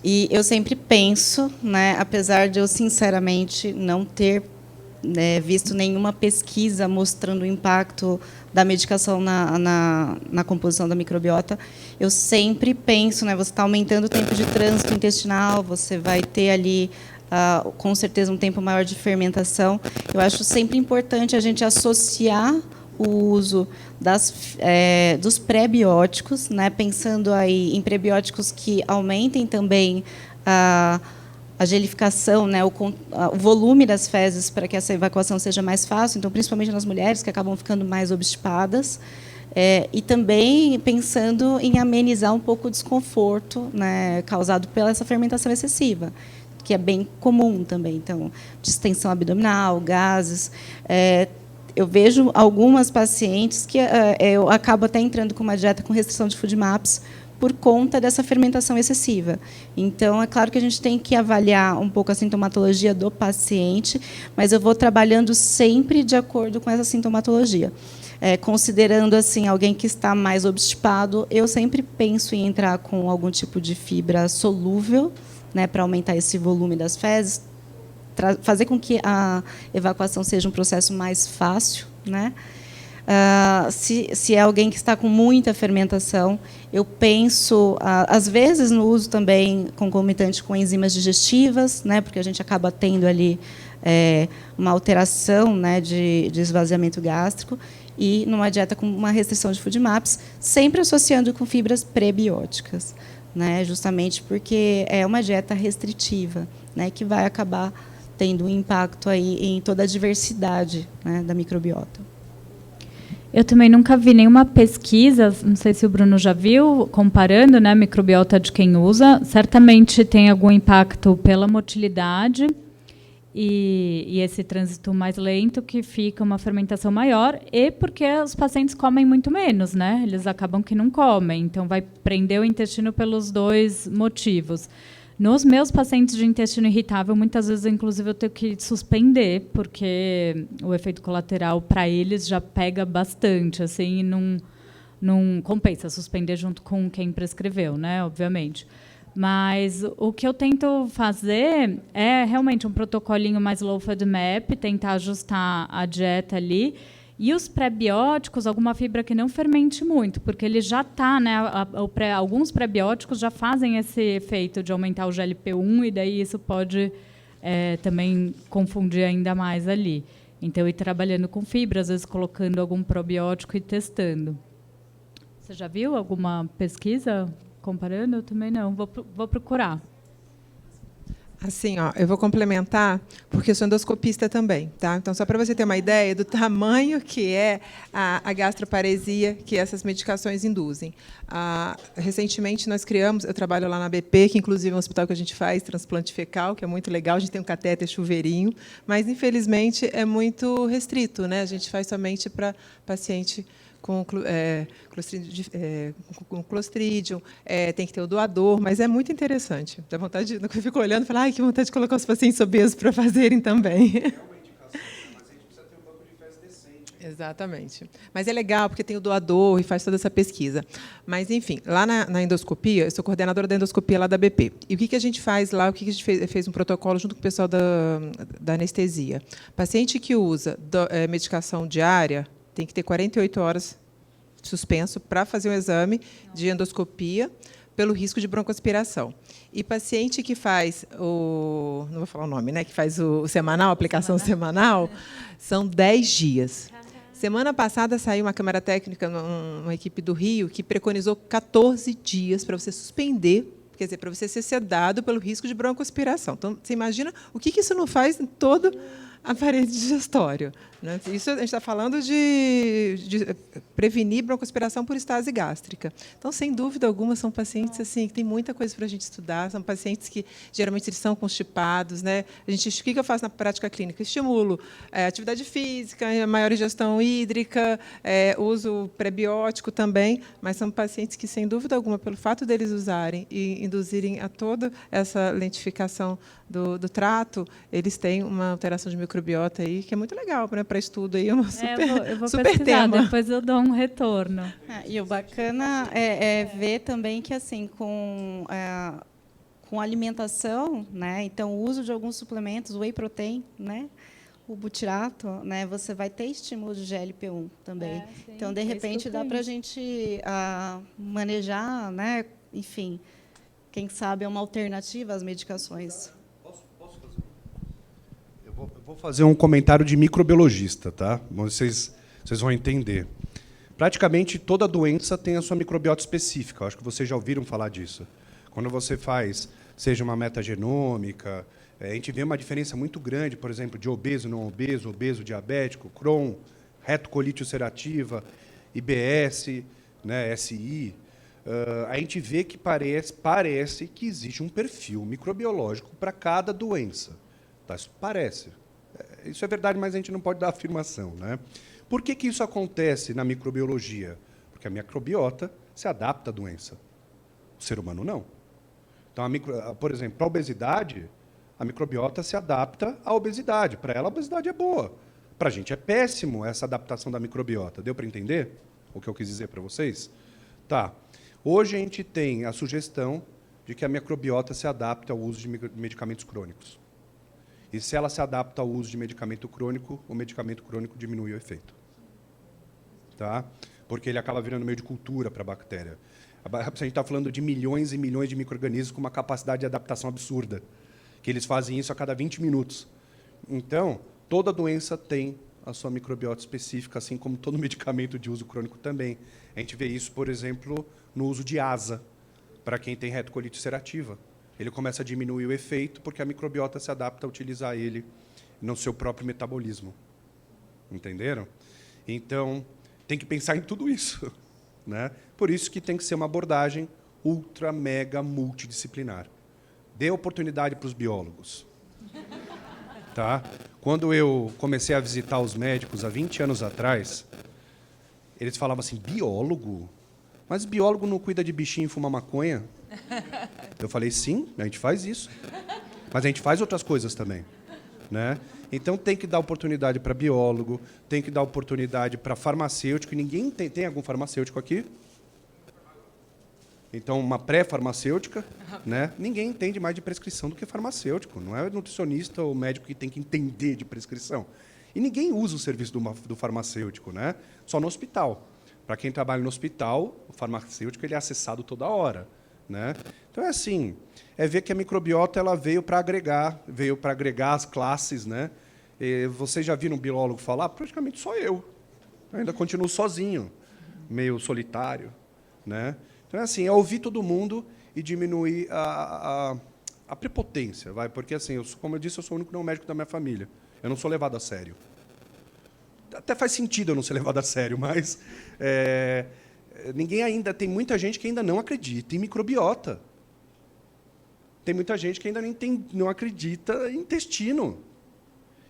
E eu sempre penso, né, apesar de eu, sinceramente, não ter visto nenhuma pesquisa mostrando o impacto da medicação na composição da microbiota, eu sempre penso, né, você está aumentando o tempo de trânsito intestinal, você vai ter ali, com certeza, um tempo maior de fermentação. Eu acho sempre importante a gente associar o uso dos pré-bióticos, né, pensando aí em prebióticos que aumentem também a gelificação, né, o volume das fezes para que essa evacuação seja mais fácil, então, principalmente nas mulheres que acabam ficando mais obstipadas, e também pensando em amenizar um pouco o desconforto, né, causado pela essa fermentação excessiva, que é bem comum também. Então, distensão abdominal, gases. Eu vejo algumas pacientes que eu acabo até entrando com uma dieta com restrição de FODMAPs, por conta dessa fermentação excessiva. Então, é claro que a gente tem que avaliar um pouco a sintomatologia do paciente, mas eu vou trabalhando sempre de acordo com essa sintomatologia. Considerando assim alguém que está mais obstipado, eu sempre penso em entrar com algum tipo de fibra solúvel, né, para aumentar esse volume das fezes, fazer com que a evacuação seja um processo mais fácil, né? Se é alguém que está com muita fermentação, eu penso, às vezes, no uso também concomitante com enzimas digestivas, né, porque a gente acaba tendo ali uma alteração, né, de esvaziamento gástrico, e numa dieta com uma restrição de FODMAPs, sempre associando com fibras prebióticas, né, justamente porque é uma dieta restritiva, né, que vai acabar tendo um impacto aí em toda a diversidade, né, da microbiota. Eu também nunca vi nenhuma pesquisa, não sei se o Bruno já viu, comparando, né, a microbiota de quem usa. Certamente tem algum impacto pela motilidade e esse trânsito mais lento, que fica uma fermentação maior, e porque os pacientes comem muito menos, né? Eles acabam que não comem, então vai prender o intestino pelos dois motivos. Nos meus pacientes de intestino irritável, muitas vezes, inclusive, eu tenho que suspender, porque o efeito colateral para eles já pega bastante, assim, e não compensa suspender junto com quem prescreveu, né, obviamente. Mas o que eu tento fazer é realmente um protocolinho mais low FODMAP, tentar ajustar a dieta ali. E os pré-bióticos, alguma fibra que não fermente muito, porque ele já está, né, alguns pré-bióticos já fazem esse efeito de aumentar o GLP-1, e daí isso pode também confundir ainda mais ali. Então, ir trabalhando com fibra, às vezes colocando algum probiótico e testando. Você já viu alguma pesquisa comparando? Eu também não. Vou procurar. Assim, ó, eu vou complementar, porque eu sou endoscopista também, tá? Então, só para você ter uma ideia do tamanho que é a gastroparesia que essas medicações induzem. Recentemente, nós criamos, eu trabalho lá na BP, que inclusive é um hospital que a gente faz transplante fecal, que é muito legal, a gente tem um catéter chuveirinho, mas, infelizmente, é muito restrito, né? A gente faz somente para paciente com Clostridium, tem que ter o doador, mas é muito interessante. Dá vontade, eu fico olhando e falo, ai, que vontade de colocar os pacientes obesos para fazerem também. É uma indicação, mas a gente precisa ter um banco de fezes decente. Exatamente. Mas é legal, porque tem o doador e faz toda essa pesquisa. Mas, enfim, lá na endoscopia, eu sou coordenadora da endoscopia lá da BP. E o que a gente faz lá? O que a gente fez um protocolo junto com o pessoal da anestesia. Paciente que usa medicação diária, tem que ter 48 horas suspenso para fazer um exame de endoscopia pelo risco de broncoaspiração. E paciente que faz não vou falar o nome, né, que faz o semanal, a aplicação semanal, são 10 dias. Semana passada saiu uma câmara técnica, uma equipe do Rio, que preconizou 14 dias para você suspender, quer dizer, para você ser sedado pelo risco de broncoaspiração. Então, você imagina o que isso não faz em todo aparelho digestório, né? Isso a gente está falando de prevenir broncoaspiração por estase gástrica. Então, sem dúvida alguma, são pacientes assim que tem muita coisa para a gente estudar. São pacientes que geralmente eles são constipados, né? O que eu faço na prática clínica? Estimulo atividade física, maior ingestão hídrica, uso prebiótico também, mas são pacientes que, sem dúvida alguma, pelo fato deles usarem e induzirem a toda essa lentificação do trato, eles têm uma alteração de microbiota aí que é muito legal, né, para estudo aí, eu vou super pesquisar, tema. depois eu dou um retorno. E o bacana é ver também que assim com alimentação, né, então o uso de alguns suplementos, o whey protein, né, o butirato, né, você vai ter estímulo de GLP-1 também. Sim, então, de repente, dá para a gente manejar, né, enfim, quem sabe é uma alternativa às medicações. Eu vou fazer um comentário de microbiologista, tá? Vocês vão entender. Praticamente toda doença tem a sua microbiota específica. Eu acho que vocês já ouviram falar disso. Quando você faz, seja uma metagenômica, a gente vê uma diferença muito grande, por exemplo, de obeso, não obeso, obeso, diabético, Crohn, retocolite ulcerativa, IBS, né, SI. A gente vê que parece que existe um perfil microbiológico para cada doença. Tá? Isso parece. Isso é verdade, mas a gente não pode dar afirmação, né? Por que isso acontece na microbiologia? Porque a microbiota se adapta à doença. O ser humano não. Então, por exemplo, para a obesidade, a microbiota se adapta à obesidade. Para ela, a obesidade é boa. Para a gente é péssimo essa adaptação da microbiota. Deu para entender o que eu quis dizer para vocês? Tá. Hoje a gente tem a sugestão de que a microbiota se adapta ao uso de medicamentos crônicos. E se ela se adapta ao uso de medicamento crônico, o medicamento crônico diminui o efeito. Tá? Porque ele acaba virando meio de cultura para a bactéria. A gente está falando de milhões e milhões de micro-organismos com uma capacidade de adaptação absurda, que eles fazem isso a cada 20 minutos. Então, toda doença tem a sua microbiota específica, assim como todo medicamento de uso crônico também. A gente vê isso, por exemplo, no uso de asa, para quem tem retocolite ulcerativa. Ele começa a diminuir o efeito porque a microbiota se adapta a utilizar ele no seu próprio metabolismo. Entenderam? Então, tem que pensar em tudo isso, né? Por isso que tem que ser uma abordagem ultra, mega, multidisciplinar. Dê oportunidade para os biólogos. Tá? Quando eu comecei a visitar os médicos há 20 anos atrás, eles falavam assim, biólogo? Mas biólogo não cuida de bichinho e fuma maconha? Eu falei, sim, a gente faz isso. Mas a gente faz outras coisas também, né? Então, tem que dar oportunidade para biólogo, tem que dar oportunidade para farmacêutico. E ninguém tem algum farmacêutico aqui? Então, uma pré-farmacêutica, né? Ninguém entende mais de prescrição do que farmacêutico. Não é nutricionista ou médico que tem que entender de prescrição. E ninguém usa o serviço do farmacêutico, né? Só no hospital. Para quem trabalha no hospital, o farmacêutico ele é acessado toda hora, né? Então é assim, é ver que a microbiota ela veio para agregar as classes, né? E vocês já viram um biólogo falar? Praticamente só eu. Eu ainda continuo sozinho, meio solitário, né? Então é assim, é ouvir todo mundo e diminuir a prepotência, vai, porque assim, como eu disse, eu sou o único não médico da minha família. Eu não sou levado a sério. Até faz sentido eu não ser levado a sério, mas ninguém ainda, tem muita gente que ainda não acredita em microbiota. Tem muita gente que ainda não acredita em intestino.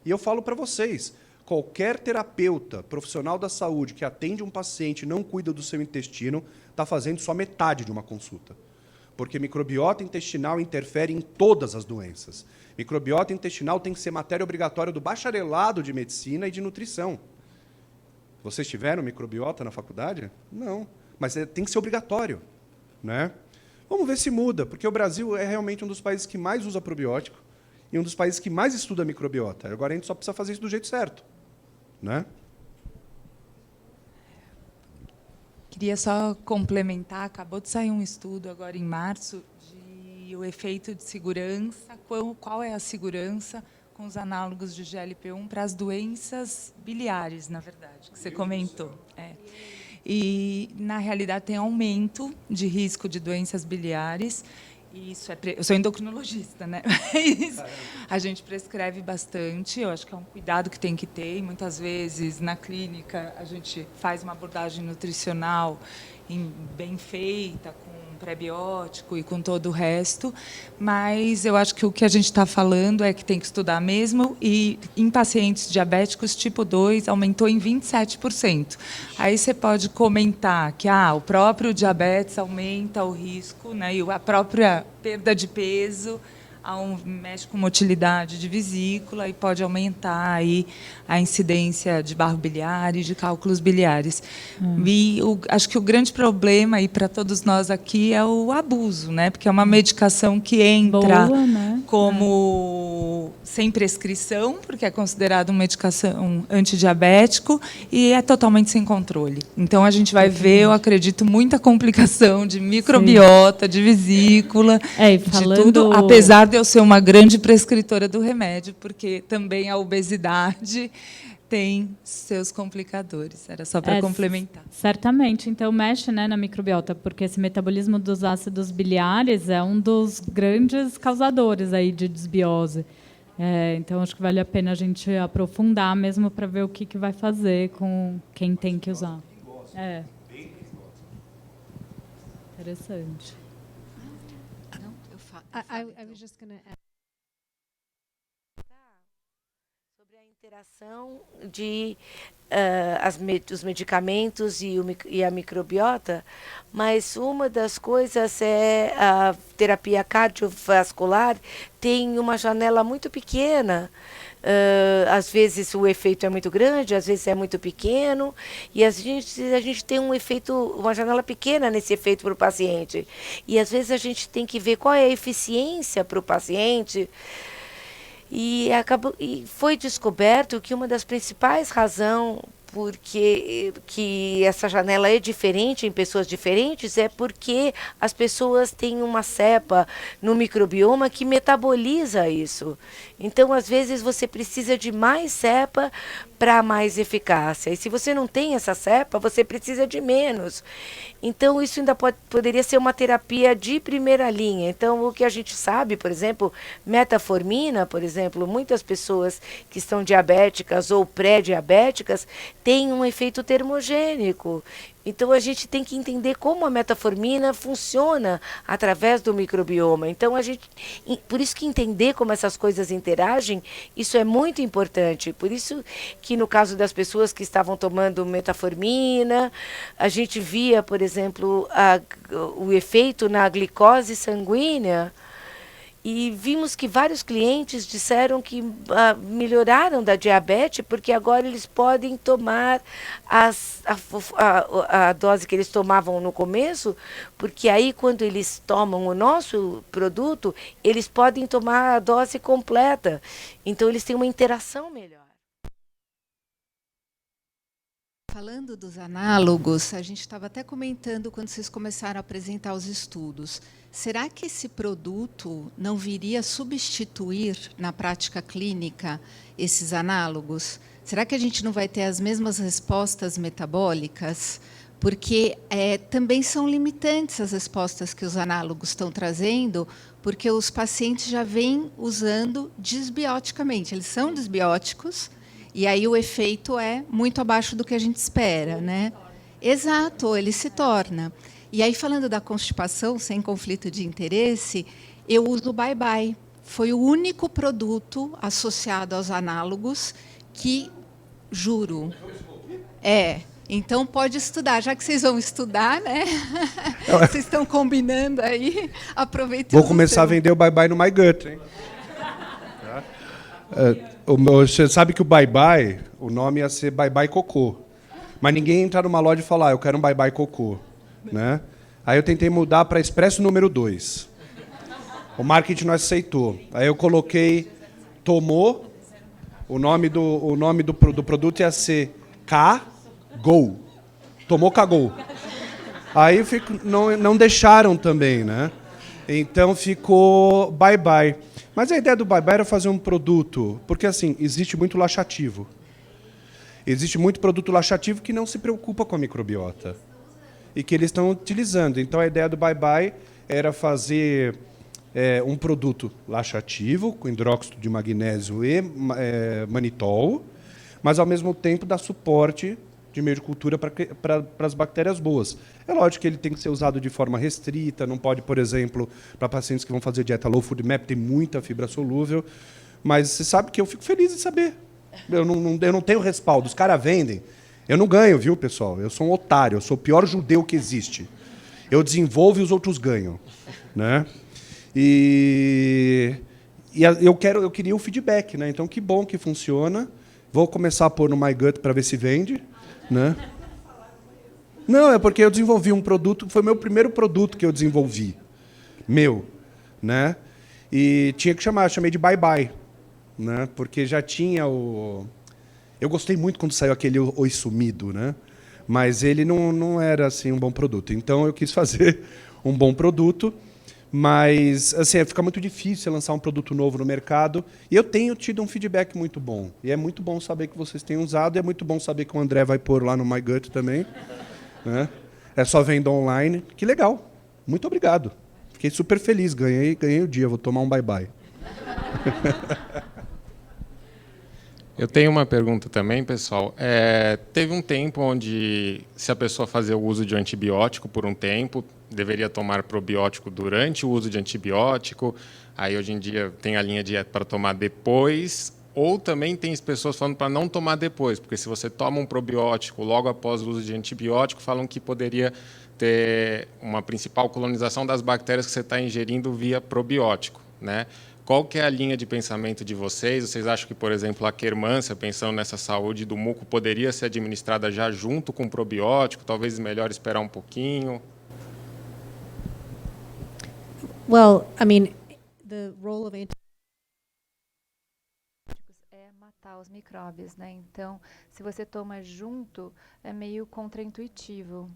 E eu falo para vocês, qualquer terapeuta profissional da saúde que atende um paciente e não cuida do seu intestino está fazendo só metade de uma consulta. Porque microbiota intestinal interfere em todas as doenças. Microbiota intestinal tem que ser matéria obrigatória do bacharelado de medicina e de nutrição. Vocês tiveram microbiota na faculdade? Não. Mas tem que ser obrigatório, né? Vamos ver se muda, porque o Brasil é realmente um dos países que mais usa probiótico e um dos países que mais estuda microbiota. Agora a gente só precisa fazer isso do jeito certo, né? Queria só complementar, acabou de sair um estudo agora em março de o efeito de segurança, qual é a segurança com os análogos de GLP-1 para as doenças biliares, na verdade, que você comentou. E, na realidade, tem aumento de risco de doenças biliares. E isso eu sou endocrinologista, né? Mas a gente prescreve bastante, eu acho que é um cuidado que tem que ter. E muitas vezes, na clínica, a gente faz uma abordagem nutricional bem feita, com prebiótico e com todo o resto, mas eu acho que o que a gente está falando é que tem que estudar mesmo, e em pacientes diabéticos tipo 2 aumentou em 27%. Aí você pode comentar que o próprio diabetes aumenta o risco, né, e a própria perda de peso mexe com motilidade de vesícula e pode aumentar aí a incidência de barro biliar e de cálculos biliares. E acho que o grande problema aí para todos nós aqui é o abuso, né? Porque é uma medicação que entra como sem prescrição, porque é considerada uma medicação antidiabético e é totalmente sem controle. Então a gente vai ver, eu acredito, muita complicação de microbiota, de vesícula, de tudo, apesar de eu ser uma grande prescritora do remédio, porque também a obesidade tem seus complicadores. Era só para complementar. Certamente. Então, mexe, né, na microbiota, porque esse metabolismo dos ácidos biliares é um dos grandes causadores aí de desbiose. Então, acho que vale a pena a gente aprofundar mesmo para ver o que vai fazer com quem tem que usar. Interessante. I was just going to add. Sobre a interação de os medicamentos e a microbiota, mas uma das coisas é a terapia cardiovascular tem uma janela muito pequena. Às vezes o efeito é muito grande, às vezes é muito pequeno, e a gente tem uma janela pequena nesse efeito para o paciente. E às vezes a gente tem que ver qual é a eficiência para o paciente. E foi descoberto que uma das principais razões que essa janela é diferente em pessoas diferentes é porque as pessoas têm uma cepa no microbioma que metaboliza isso. Então, às vezes, você precisa de mais cepa para mais eficácia. E se você não tem essa cepa, você precisa de menos. Então, isso ainda poderia ser uma terapia de primeira linha. Então, o que a gente sabe, por exemplo, metformina, por exemplo, muitas pessoas que estão diabéticas ou pré-diabéticas têm um efeito termogênico. Então, a gente tem que entender como a metformina funciona através do microbioma. Então, por isso que entender como essas coisas interagem, isso é muito importante. Por isso que, no caso das pessoas que estavam tomando metformina, a gente via, por exemplo, o efeito na glicose sanguínea. E vimos que vários clientes disseram que melhoraram da diabetes, porque agora eles podem tomar a dose que eles tomavam no começo, porque aí, quando eles tomam o nosso produto, eles podem tomar a dose completa. Então, eles têm uma interação melhor. Falando dos análogos, a gente estava até comentando quando vocês começaram a apresentar os estudos. Será que esse produto não viria substituir, na prática clínica, esses análogos? Será que a gente não vai ter as mesmas respostas metabólicas? porque também são limitantes as respostas que os análogos estão trazendo, porque os pacientes já vêm usando desbioticamente. Eles são desbióticos, e aí o efeito é muito abaixo do que a gente espera, né? Exato, ele se torna. E aí, falando da constipação, sem conflito de interesse, eu uso o Bye-Bye. Foi o único produto associado aos análogos que, juro, então pode estudar. Já que vocês vão estudar, né? Vocês estão combinando aí, aproveitem. Vou começar a vender o Bye-Bye no MyGut, hein? Você sabe que o Bye-Bye, o nome ia ser Bye-Bye Cocô. Mas ninguém entra numa loja e fala, eu quero um Bye-Bye Cocô. Né? Aí eu tentei mudar para Expresso número 2. O marketing não aceitou. Aí eu coloquei Tomou, o nome do produto ia ser K-Go. Tomou, cagou. Aí não deixaram também, né? Então ficou Bye-Bye. Mas a ideia do Bye-Bye era fazer um produto, porque assim, existe muito laxativo. Existe muito produto laxativo que não se preocupa com a microbiota e que eles estão utilizando. Então a ideia do Bye-Bye era fazer um produto laxativo, com hidróxido de magnésio e manitol, mas ao mesmo tempo dar suporte de meio de cultura para as bactérias boas. É lógico que ele tem que ser usado de forma restrita, não pode, por exemplo, para pacientes que vão fazer dieta low food map, tem muita fibra solúvel, mas você sabe que eu fico feliz em saber. Eu não tenho respaldo, os caras vendem. Eu não ganho, viu, pessoal? Eu sou um otário, eu sou o pior judeu que existe. Eu desenvolvo e os outros ganham. Né? E eu queria o feedback, né? Então, que bom que funciona. Vou começar a pôr no MyGut para ver se vende. Né? Não, é porque eu desenvolvi um produto, foi meu primeiro produto que eu desenvolvi. Meu. Né? E tinha que chamei de Bye-Bye. Né? Porque já tinha o... Eu gostei muito quando saiu aquele Oi Sumido, né? Mas ele não era assim, um bom produto. Então, eu quis fazer um bom produto, mas assim, fica muito difícil lançar um produto novo no mercado. E eu tenho tido um feedback muito bom. E é muito bom saber que vocês têm usado, e é muito bom saber que o André vai pôr lá no MyGut também. Né? É só venda online. Que legal. Muito obrigado. Fiquei super feliz. Ganhei o dia. Vou tomar um Bye-Bye. Eu tenho uma pergunta também, pessoal. Teve um tempo onde, se a pessoa fazer o uso de antibiótico por um tempo, deveria tomar probiótico durante o uso de antibiótico. Aí, hoje em dia, tem a linha dieta para tomar depois. Ou também tem pessoas falando para não tomar depois, porque se você toma um probiótico logo após o uso de antibiótico, falam que poderia ter uma principal colonização das bactérias que você está ingerindo via probiótico, né? Qual que é a linha de pensamento de vocês? Vocês acham que, por exemplo, a quermância, pensando nessa saúde do muco, poderia ser administrada já junto com o probiótico? Talvez melhor esperar um pouquinho? Well, I mean, the role of é matar os micróbios, né? Então, se você toma junto, é meio contraintuitivo.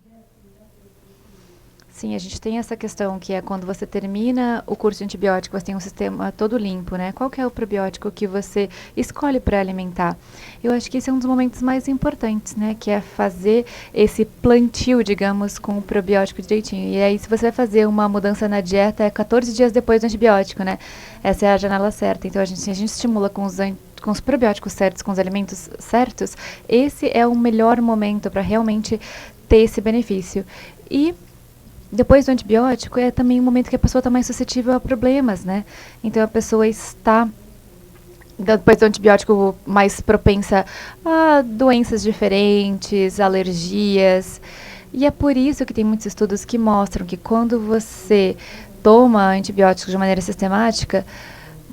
Sim, a gente tem essa questão que é quando você termina o curso de antibiótico, você tem um sistema todo limpo, né? Qual que é o probiótico que você escolhe para alimentar? Eu acho que esse é um dos momentos mais importantes, né? Que é fazer esse plantio, digamos, com o probiótico direitinho. E aí, se você vai fazer uma mudança na dieta, é 14 dias depois do antibiótico, né? Essa é a janela certa. Então, a gente estimula com os probióticos certos, com os alimentos certos, esse é o melhor momento para realmente ter esse benefício. E depois do antibiótico é também um momento que a pessoa está mais suscetível a problemas, né? Então a pessoa está, depois do antibiótico, mais propensa a doenças diferentes, alergias. E é por isso que tem muitos estudos que mostram que quando você toma antibióticos de maneira sistemática,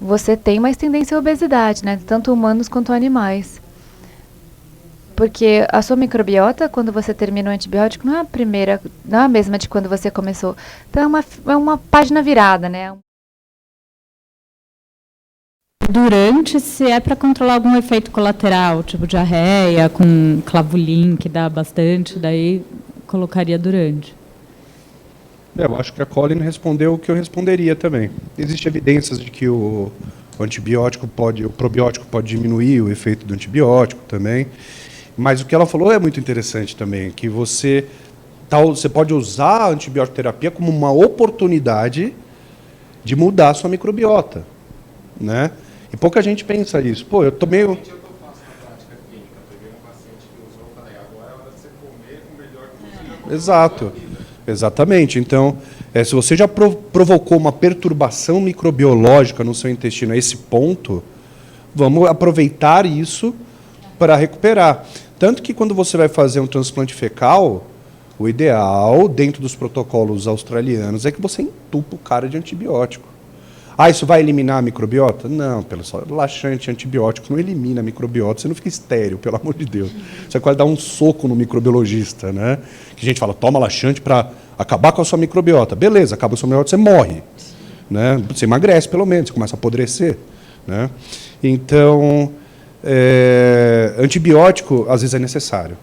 você tem mais tendência à obesidade, né? Tanto humanos quanto animais. Porque a sua microbiota, quando você termina o antibiótico, não é a mesma de quando você começou. Então, é uma página virada, né? Durante, se é para controlar algum efeito colateral, tipo diarreia, com clavulin, que dá bastante, daí colocaria durante. Eu acho que a Colin respondeu o que eu responderia também. Existem evidências de que o probiótico pode diminuir o efeito do antibiótico também. Mas o que ela falou é muito interessante também, que você Você pode usar a antibiótico-terapia como uma oportunidade de mudar a sua microbiota, né? E pouca gente pensa isso. Pô, eu tomei... Exato, exatamente. Então, se você já provocou uma perturbação microbiológica no seu intestino a esse ponto, vamos aproveitar isso para recuperar. Tanto que quando você vai fazer um transplante fecal, o ideal, dentro dos protocolos australianos, é que você entupa o cara de antibiótico. Ah, isso vai eliminar a microbiota? Não, pessoal, laxante, antibiótico não elimina a microbiota, você não fica estéril, pelo amor de Deus. Você quase dar um soco no microbiologista, né? Que a gente fala, toma laxante para acabar com a sua microbiota. Beleza, acaba com a sua microbiota, você morre. Né? Você emagrece, pelo menos, você começa a apodrecer. Né? Então, antibiótico, às vezes, é necessário.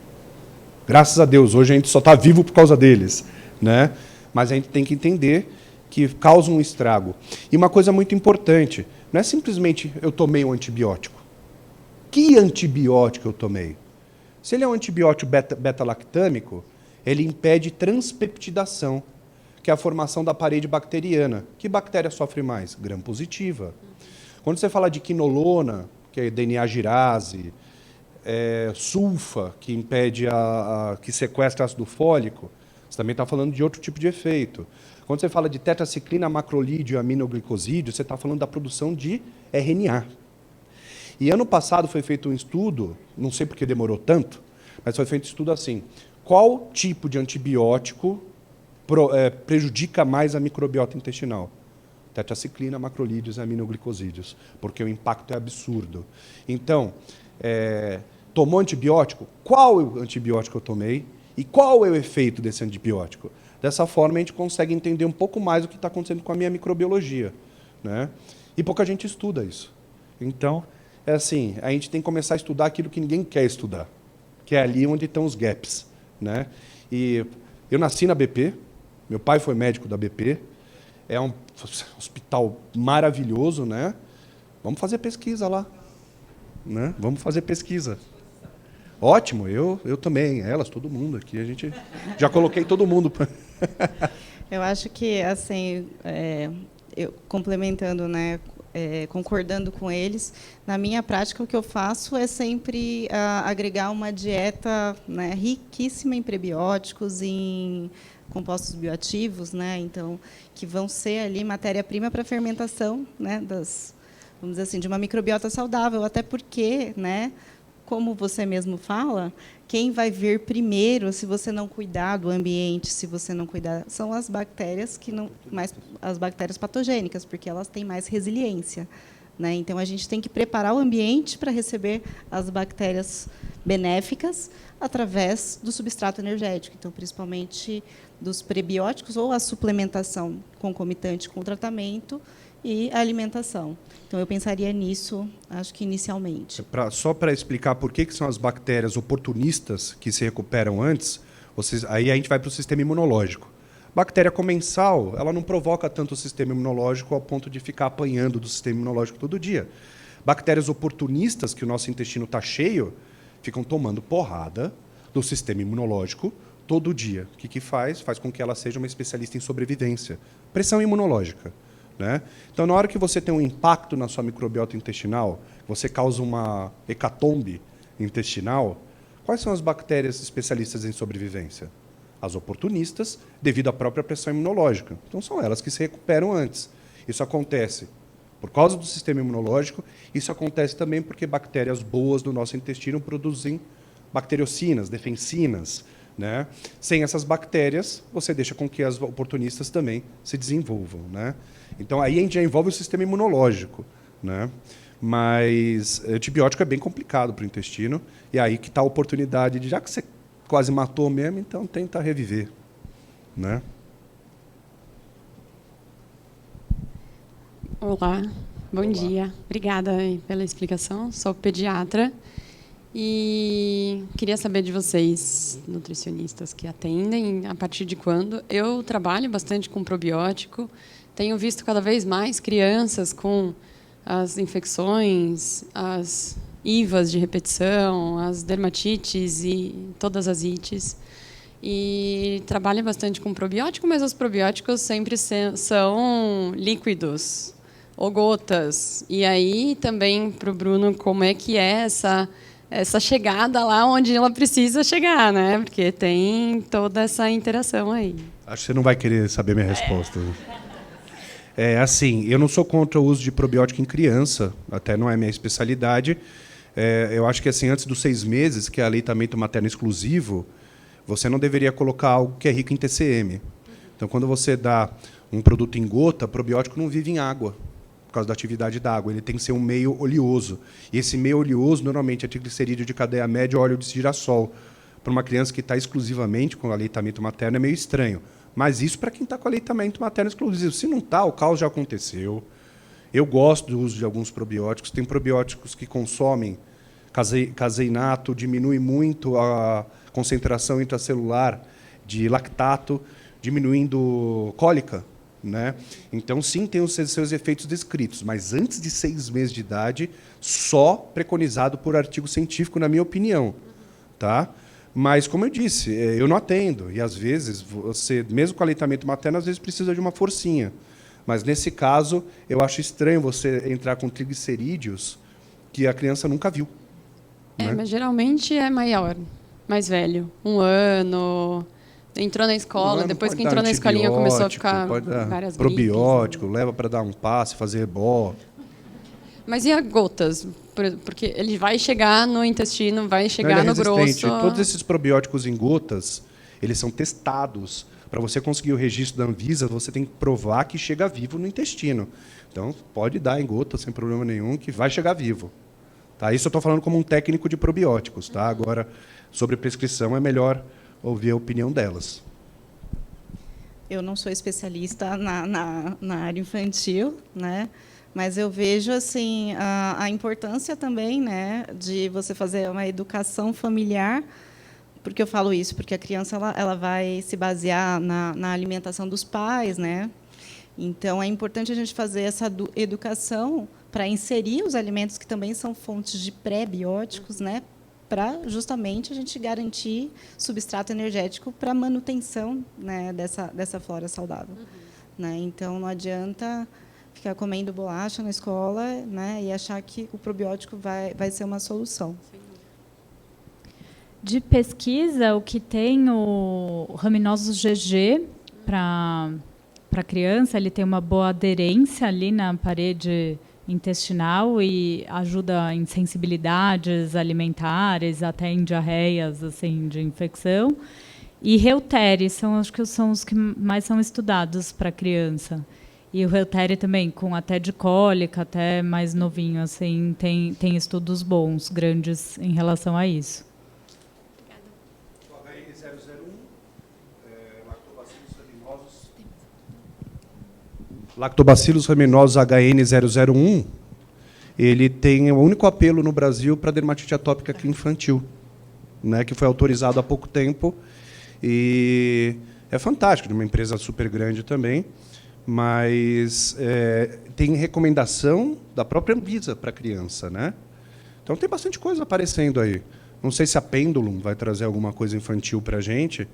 Graças a Deus, hoje a gente só está vivo por causa deles. Né? Mas a gente tem que entender que causa um estrago. E uma coisa muito importante, não é simplesmente eu tomei um antibiótico. Que antibiótico eu tomei? Se ele é um antibiótico beta-lactâmico, ele impede transpeptidação, que é a formação da parede bacteriana. Que bactéria sofre mais? Gram-positiva. Quando você fala de quinolona, que é DNA girase, sulfa, que impede que sequestra ácido fólico, você também está falando de outro tipo de efeito. Quando você fala de tetraciclina, macrolídeo e aminoglicosídeo, você está falando da produção de RNA. E ano passado foi feito um estudo, não sei porque demorou tanto, mas foi feito um estudo assim, qual tipo de antibiótico prejudica mais a microbiota intestinal? Tetraciclina, macrolídeos e aminoglicosídeos, porque o impacto é absurdo. Então, tomou antibiótico? Qual é o antibiótico que eu tomei? E qual é o efeito desse antibiótico? Dessa forma, a gente consegue entender um pouco mais o que está acontecendo com a minha microbiologia. Né? E pouca gente estuda isso. Então, é assim, a gente tem que começar a estudar aquilo que ninguém quer estudar, que é ali onde estão os gaps. Né? E eu nasci na BP, meu pai foi médico da BP, é um hospital maravilhoso, né? Vamos fazer pesquisa lá. Né? Vamos fazer pesquisa. Ótimo, eu também, elas, todo mundo aqui. A gente já coloquei todo mundo. Eu acho que, assim, eu complementando, né, concordando com eles, na minha prática o que eu faço é sempre agregar uma dieta, né, riquíssima em prebióticos, em compostos bioativos, né, então que vão ser ali matéria-prima para fermentação, né, vamos dizer assim, de uma microbiota saudável, até porque, né, como você mesmo fala, quem vai vir primeiro, se você não cuidar do ambiente, se você não cuidar, são as bactérias as bactérias patogênicas, porque elas têm mais resiliência, né? Então a gente tem que preparar o ambiente para receber as bactérias benéficas através do substrato energético, então principalmente dos prebióticos ou a suplementação concomitante com o tratamento e a alimentação. Então, eu pensaria nisso, acho que inicialmente. Só para explicar por que são as bactérias oportunistas que se recuperam antes, aí a gente vai para o sistema imunológico. Bactéria comensal, ela não provoca tanto o sistema imunológico ao ponto de ficar apanhando do sistema imunológico todo dia. Bactérias oportunistas, que o nosso intestino está cheio, ficam tomando porrada do sistema imunológico todo dia. O que faz? Faz com que ela seja uma especialista em sobrevivência. Pressão imunológica. Né? Então, na hora que você tem um impacto na sua microbiota intestinal, você causa uma hecatombe intestinal, quais são as bactérias especialistas em sobrevivência? As oportunistas, devido à própria pressão imunológica. Então, são elas que se recuperam antes. Isso acontece por causa do sistema imunológico, isso acontece também porque bactérias boas do nosso intestino produzem bacteriocinas, defensinas. Né? Sem essas bactérias, você deixa com que as oportunistas também se desenvolvam. Né? Então, aí a gente já envolve o sistema imunológico. Né? Mas antibiótico é bem complicado para o intestino, e aí que está a oportunidade de, já que você quase matou mesmo, então tenta reviver. Né? Olá, bom dia. Obrigada pela explicação. Sou pediatra. E queria saber de vocês, nutricionistas que atendem, a partir de quando. Eu trabalho bastante com probiótico, tenho visto cada vez mais crianças com as infecções, as IVAs de repetição, as dermatites e todas as ites. e trabalha bastante com probiótico, mas os probióticos sempre são líquidos ou gotas. E aí também para o Bruno, como é que é essa chegada lá onde ela precisa chegar, né? Porque tem toda essa interação aí. Acho que você não vai querer saber minha resposta. Assim, eu não sou contra o uso de probiótico em criança, até não é minha especialidade. Eu acho que assim, antes dos 6 meses, que é aleitamento materno exclusivo, você não deveria colocar algo que é rico em TCM. Então, quando você dá um produto em gota, probiótico não vive em água, por causa da atividade da água. Ele tem que ser um meio oleoso. E esse meio oleoso, normalmente, é triglicerídeo de cadeia média ou óleo de girassol. Para uma criança que está exclusivamente com aleitamento materno, é meio estranho. Mas isso para quem está com aleitamento materno exclusivo. Se não está, o caos já aconteceu. Eu gosto do uso de alguns probióticos. Tem probióticos que consomem caseinato, diminui muito a concentração intracelular de lactato, diminuindo cólica, né? Então, sim, tem os seus efeitos descritos, mas antes de 6 meses de idade, só preconizado por artigo científico, na minha opinião. Tá? Mas, como eu disse, eu não atendo. E, às vezes, você, mesmo com aleitamento materno, às vezes precisa de uma forcinha. Mas, nesse caso, eu acho estranho você entrar com triglicerídeos que a criança nunca viu. Né? Mas geralmente é maior, mais velho. 1 ano... Entrou na escola, depois que entrou na escolinha começou a ficar várias probiótico, leva para dar um passe, fazer ebó. Mas e as gotas? Porque ele vai chegar no intestino, vai chegar no grosso. Todos esses probióticos em gotas, eles são testados. Para você conseguir o registro da Anvisa, você tem que provar que chega vivo no intestino. Então, pode dar em gota, sem problema nenhum, que vai chegar vivo. Tá? Isso eu estou falando como um técnico de probióticos. Tá? Agora, sobre prescrição, é melhor ouvir a opinião delas. Eu não sou especialista na área infantil, né? Mas eu vejo assim a importância também, né, de você fazer uma educação familiar. Porque eu falo isso? Porque a criança ela vai se basear na alimentação dos pais, né? Então, é importante a gente fazer essa educação para inserir os alimentos que também são fontes de pré-bióticos, né? Para justamente a gente garantir substrato energético para a manutenção, né, dessa flora saudável. Né? Então, não adianta ficar comendo bolacha na escola, né, e achar que o probiótico vai ser uma solução. De pesquisa, o que tem o Raminosus GG para criança, ele tem uma boa aderência ali na parede intestinal e ajuda em sensibilidades alimentares, até em diarreias assim, de infecção. E Reuteri acho que são os que mais são estudados para criança. E o Reuteri também, com até de cólica, até mais novinho, assim, tem estudos bons, grandes em relação a isso. Lactobacillus rhamnosus HN001, ele tem o único apelo no Brasil para dermatite atópica infantil, né, que foi autorizado há pouco tempo. E é fantástico, de uma empresa super grande também, mas tem recomendação da própria Anvisa para a criança. Né? Então, tem bastante coisa aparecendo aí. Não sei se a Pendulum vai trazer alguma coisa infantil para a gente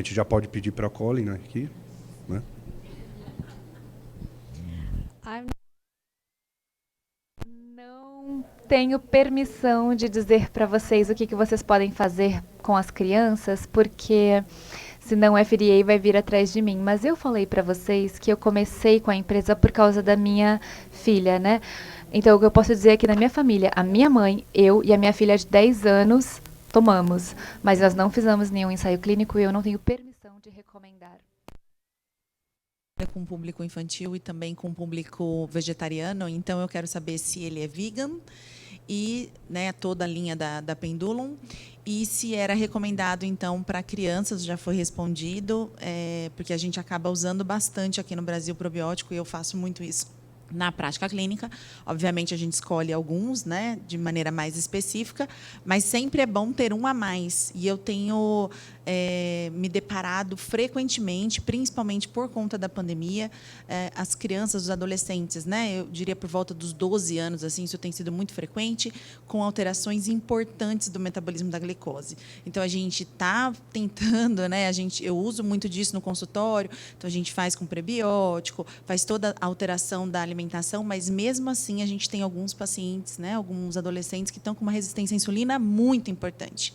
já pode pedir para a Colin aqui. Né? Não tenho permissão de dizer para vocês o que vocês podem fazer com as crianças, porque senão o FDA vai vir atrás de mim. Mas eu falei para vocês que eu comecei com a empresa por causa da minha filha, né? Então, o que eu posso dizer é que na minha família, a minha mãe, eu e a minha filha de 10 anos tomamos, mas nós não fizemos nenhum ensaio clínico e eu não tenho permissão de recomendar. Com o público infantil e também com o público vegetariano, então eu quero saber se ele é vegan e, né, toda a linha da Pendulum, e se era recomendado então para crianças. Já foi respondido, porque a gente acaba usando bastante aqui no Brasil probiótico e eu faço muito isso na prática clínica. Obviamente, a gente escolhe alguns, né, de maneira mais específica, mas sempre é bom ter um a mais. E eu tenho me deparado frequentemente, principalmente por conta da pandemia, as crianças, os adolescentes, né, eu diria por volta dos 12 anos, assim, isso tem sido muito frequente, com alterações importantes do metabolismo da glicose. Então, a gente está tentando, né, eu uso muito disso no consultório, então a gente faz com prebiótico, faz toda a alteração da alimentação, mas mesmo assim a gente tem alguns pacientes, né, alguns adolescentes que estão com uma resistência à insulina muito importante.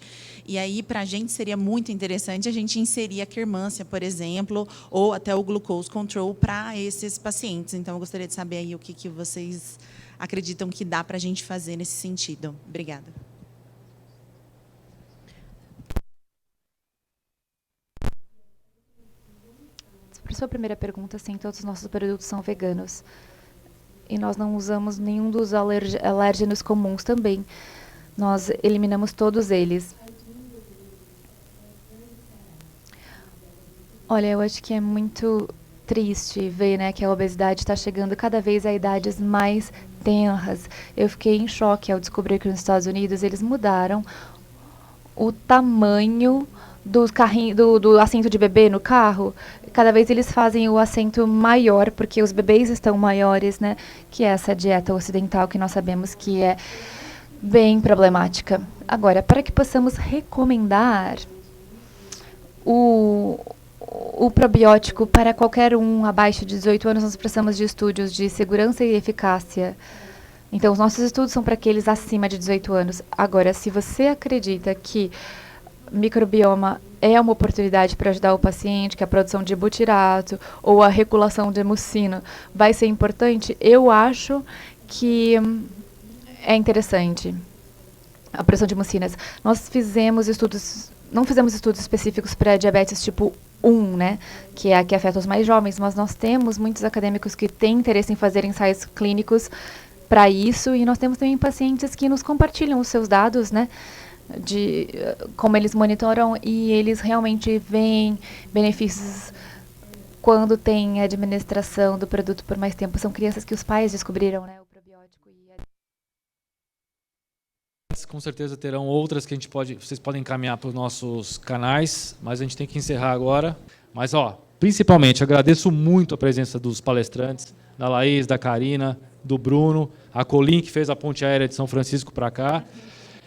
E aí, para a gente, seria muito interessante a gente inserir a quermância, por exemplo, ou até o glucose control para esses pacientes. Então, eu gostaria de saber aí o que vocês acreditam que dá para a gente fazer nesse sentido. Obrigada. Para a sua primeira pergunta, sim, todos os nossos produtos são veganos. E nós não usamos nenhum dos alérgenos comuns também. Nós eliminamos todos eles. Olha, eu acho que é muito triste ver, né, que a obesidade está chegando cada vez a idades mais tenras. Eu fiquei em choque ao descobrir que nos Estados Unidos eles mudaram o tamanho do assento de bebê no carro. Cada vez eles fazem o assento maior, porque os bebês estão maiores, né? Que é essa dieta ocidental que nós sabemos que é bem problemática. Agora, para que possamos recomendar o probiótico para qualquer um abaixo de 18 anos, nós precisamos de estudos de segurança e eficácia. Então, os nossos estudos são para aqueles acima de 18 anos. Agora, se você acredita que microbioma é uma oportunidade para ajudar o paciente, que a produção de butirato ou a regulação de mucino vai ser importante, eu acho que é interessante. A produção de mucinas. Nós fizemos estudos, não fizemos estudos específicos para diabetes tipo 1, né, que é a que afeta os mais jovens, mas nós temos muitos acadêmicos que têm interesse em fazer ensaios clínicos para isso, e nós temos também pacientes que nos compartilham os seus dados, né, de como eles monitoram, e eles realmente veem benefícios quando tem a administração do produto por mais tempo. São crianças que os pais descobriram, né, o probiótico. Com certeza terão outras que vocês podem encaminhar para os nossos canais, mas a gente tem que encerrar agora. Mas, principalmente, agradeço muito a presença dos palestrantes, da Laís, da Karina, do Bruno, a Colin, que fez a ponte aérea de São Francisco para cá.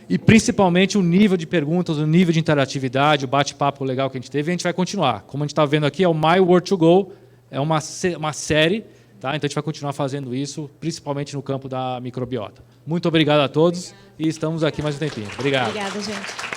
E, principalmente, o nível de perguntas, o nível de interatividade, o bate-papo legal que a gente teve. E a gente vai continuar. Como a gente está vendo aqui, é o My Word to Go. É uma série, tá? Então, a gente vai continuar fazendo isso, principalmente no campo da microbiota. Muito obrigado a todos. E estamos aqui mais um tempinho. Obrigado. Obrigada, gente.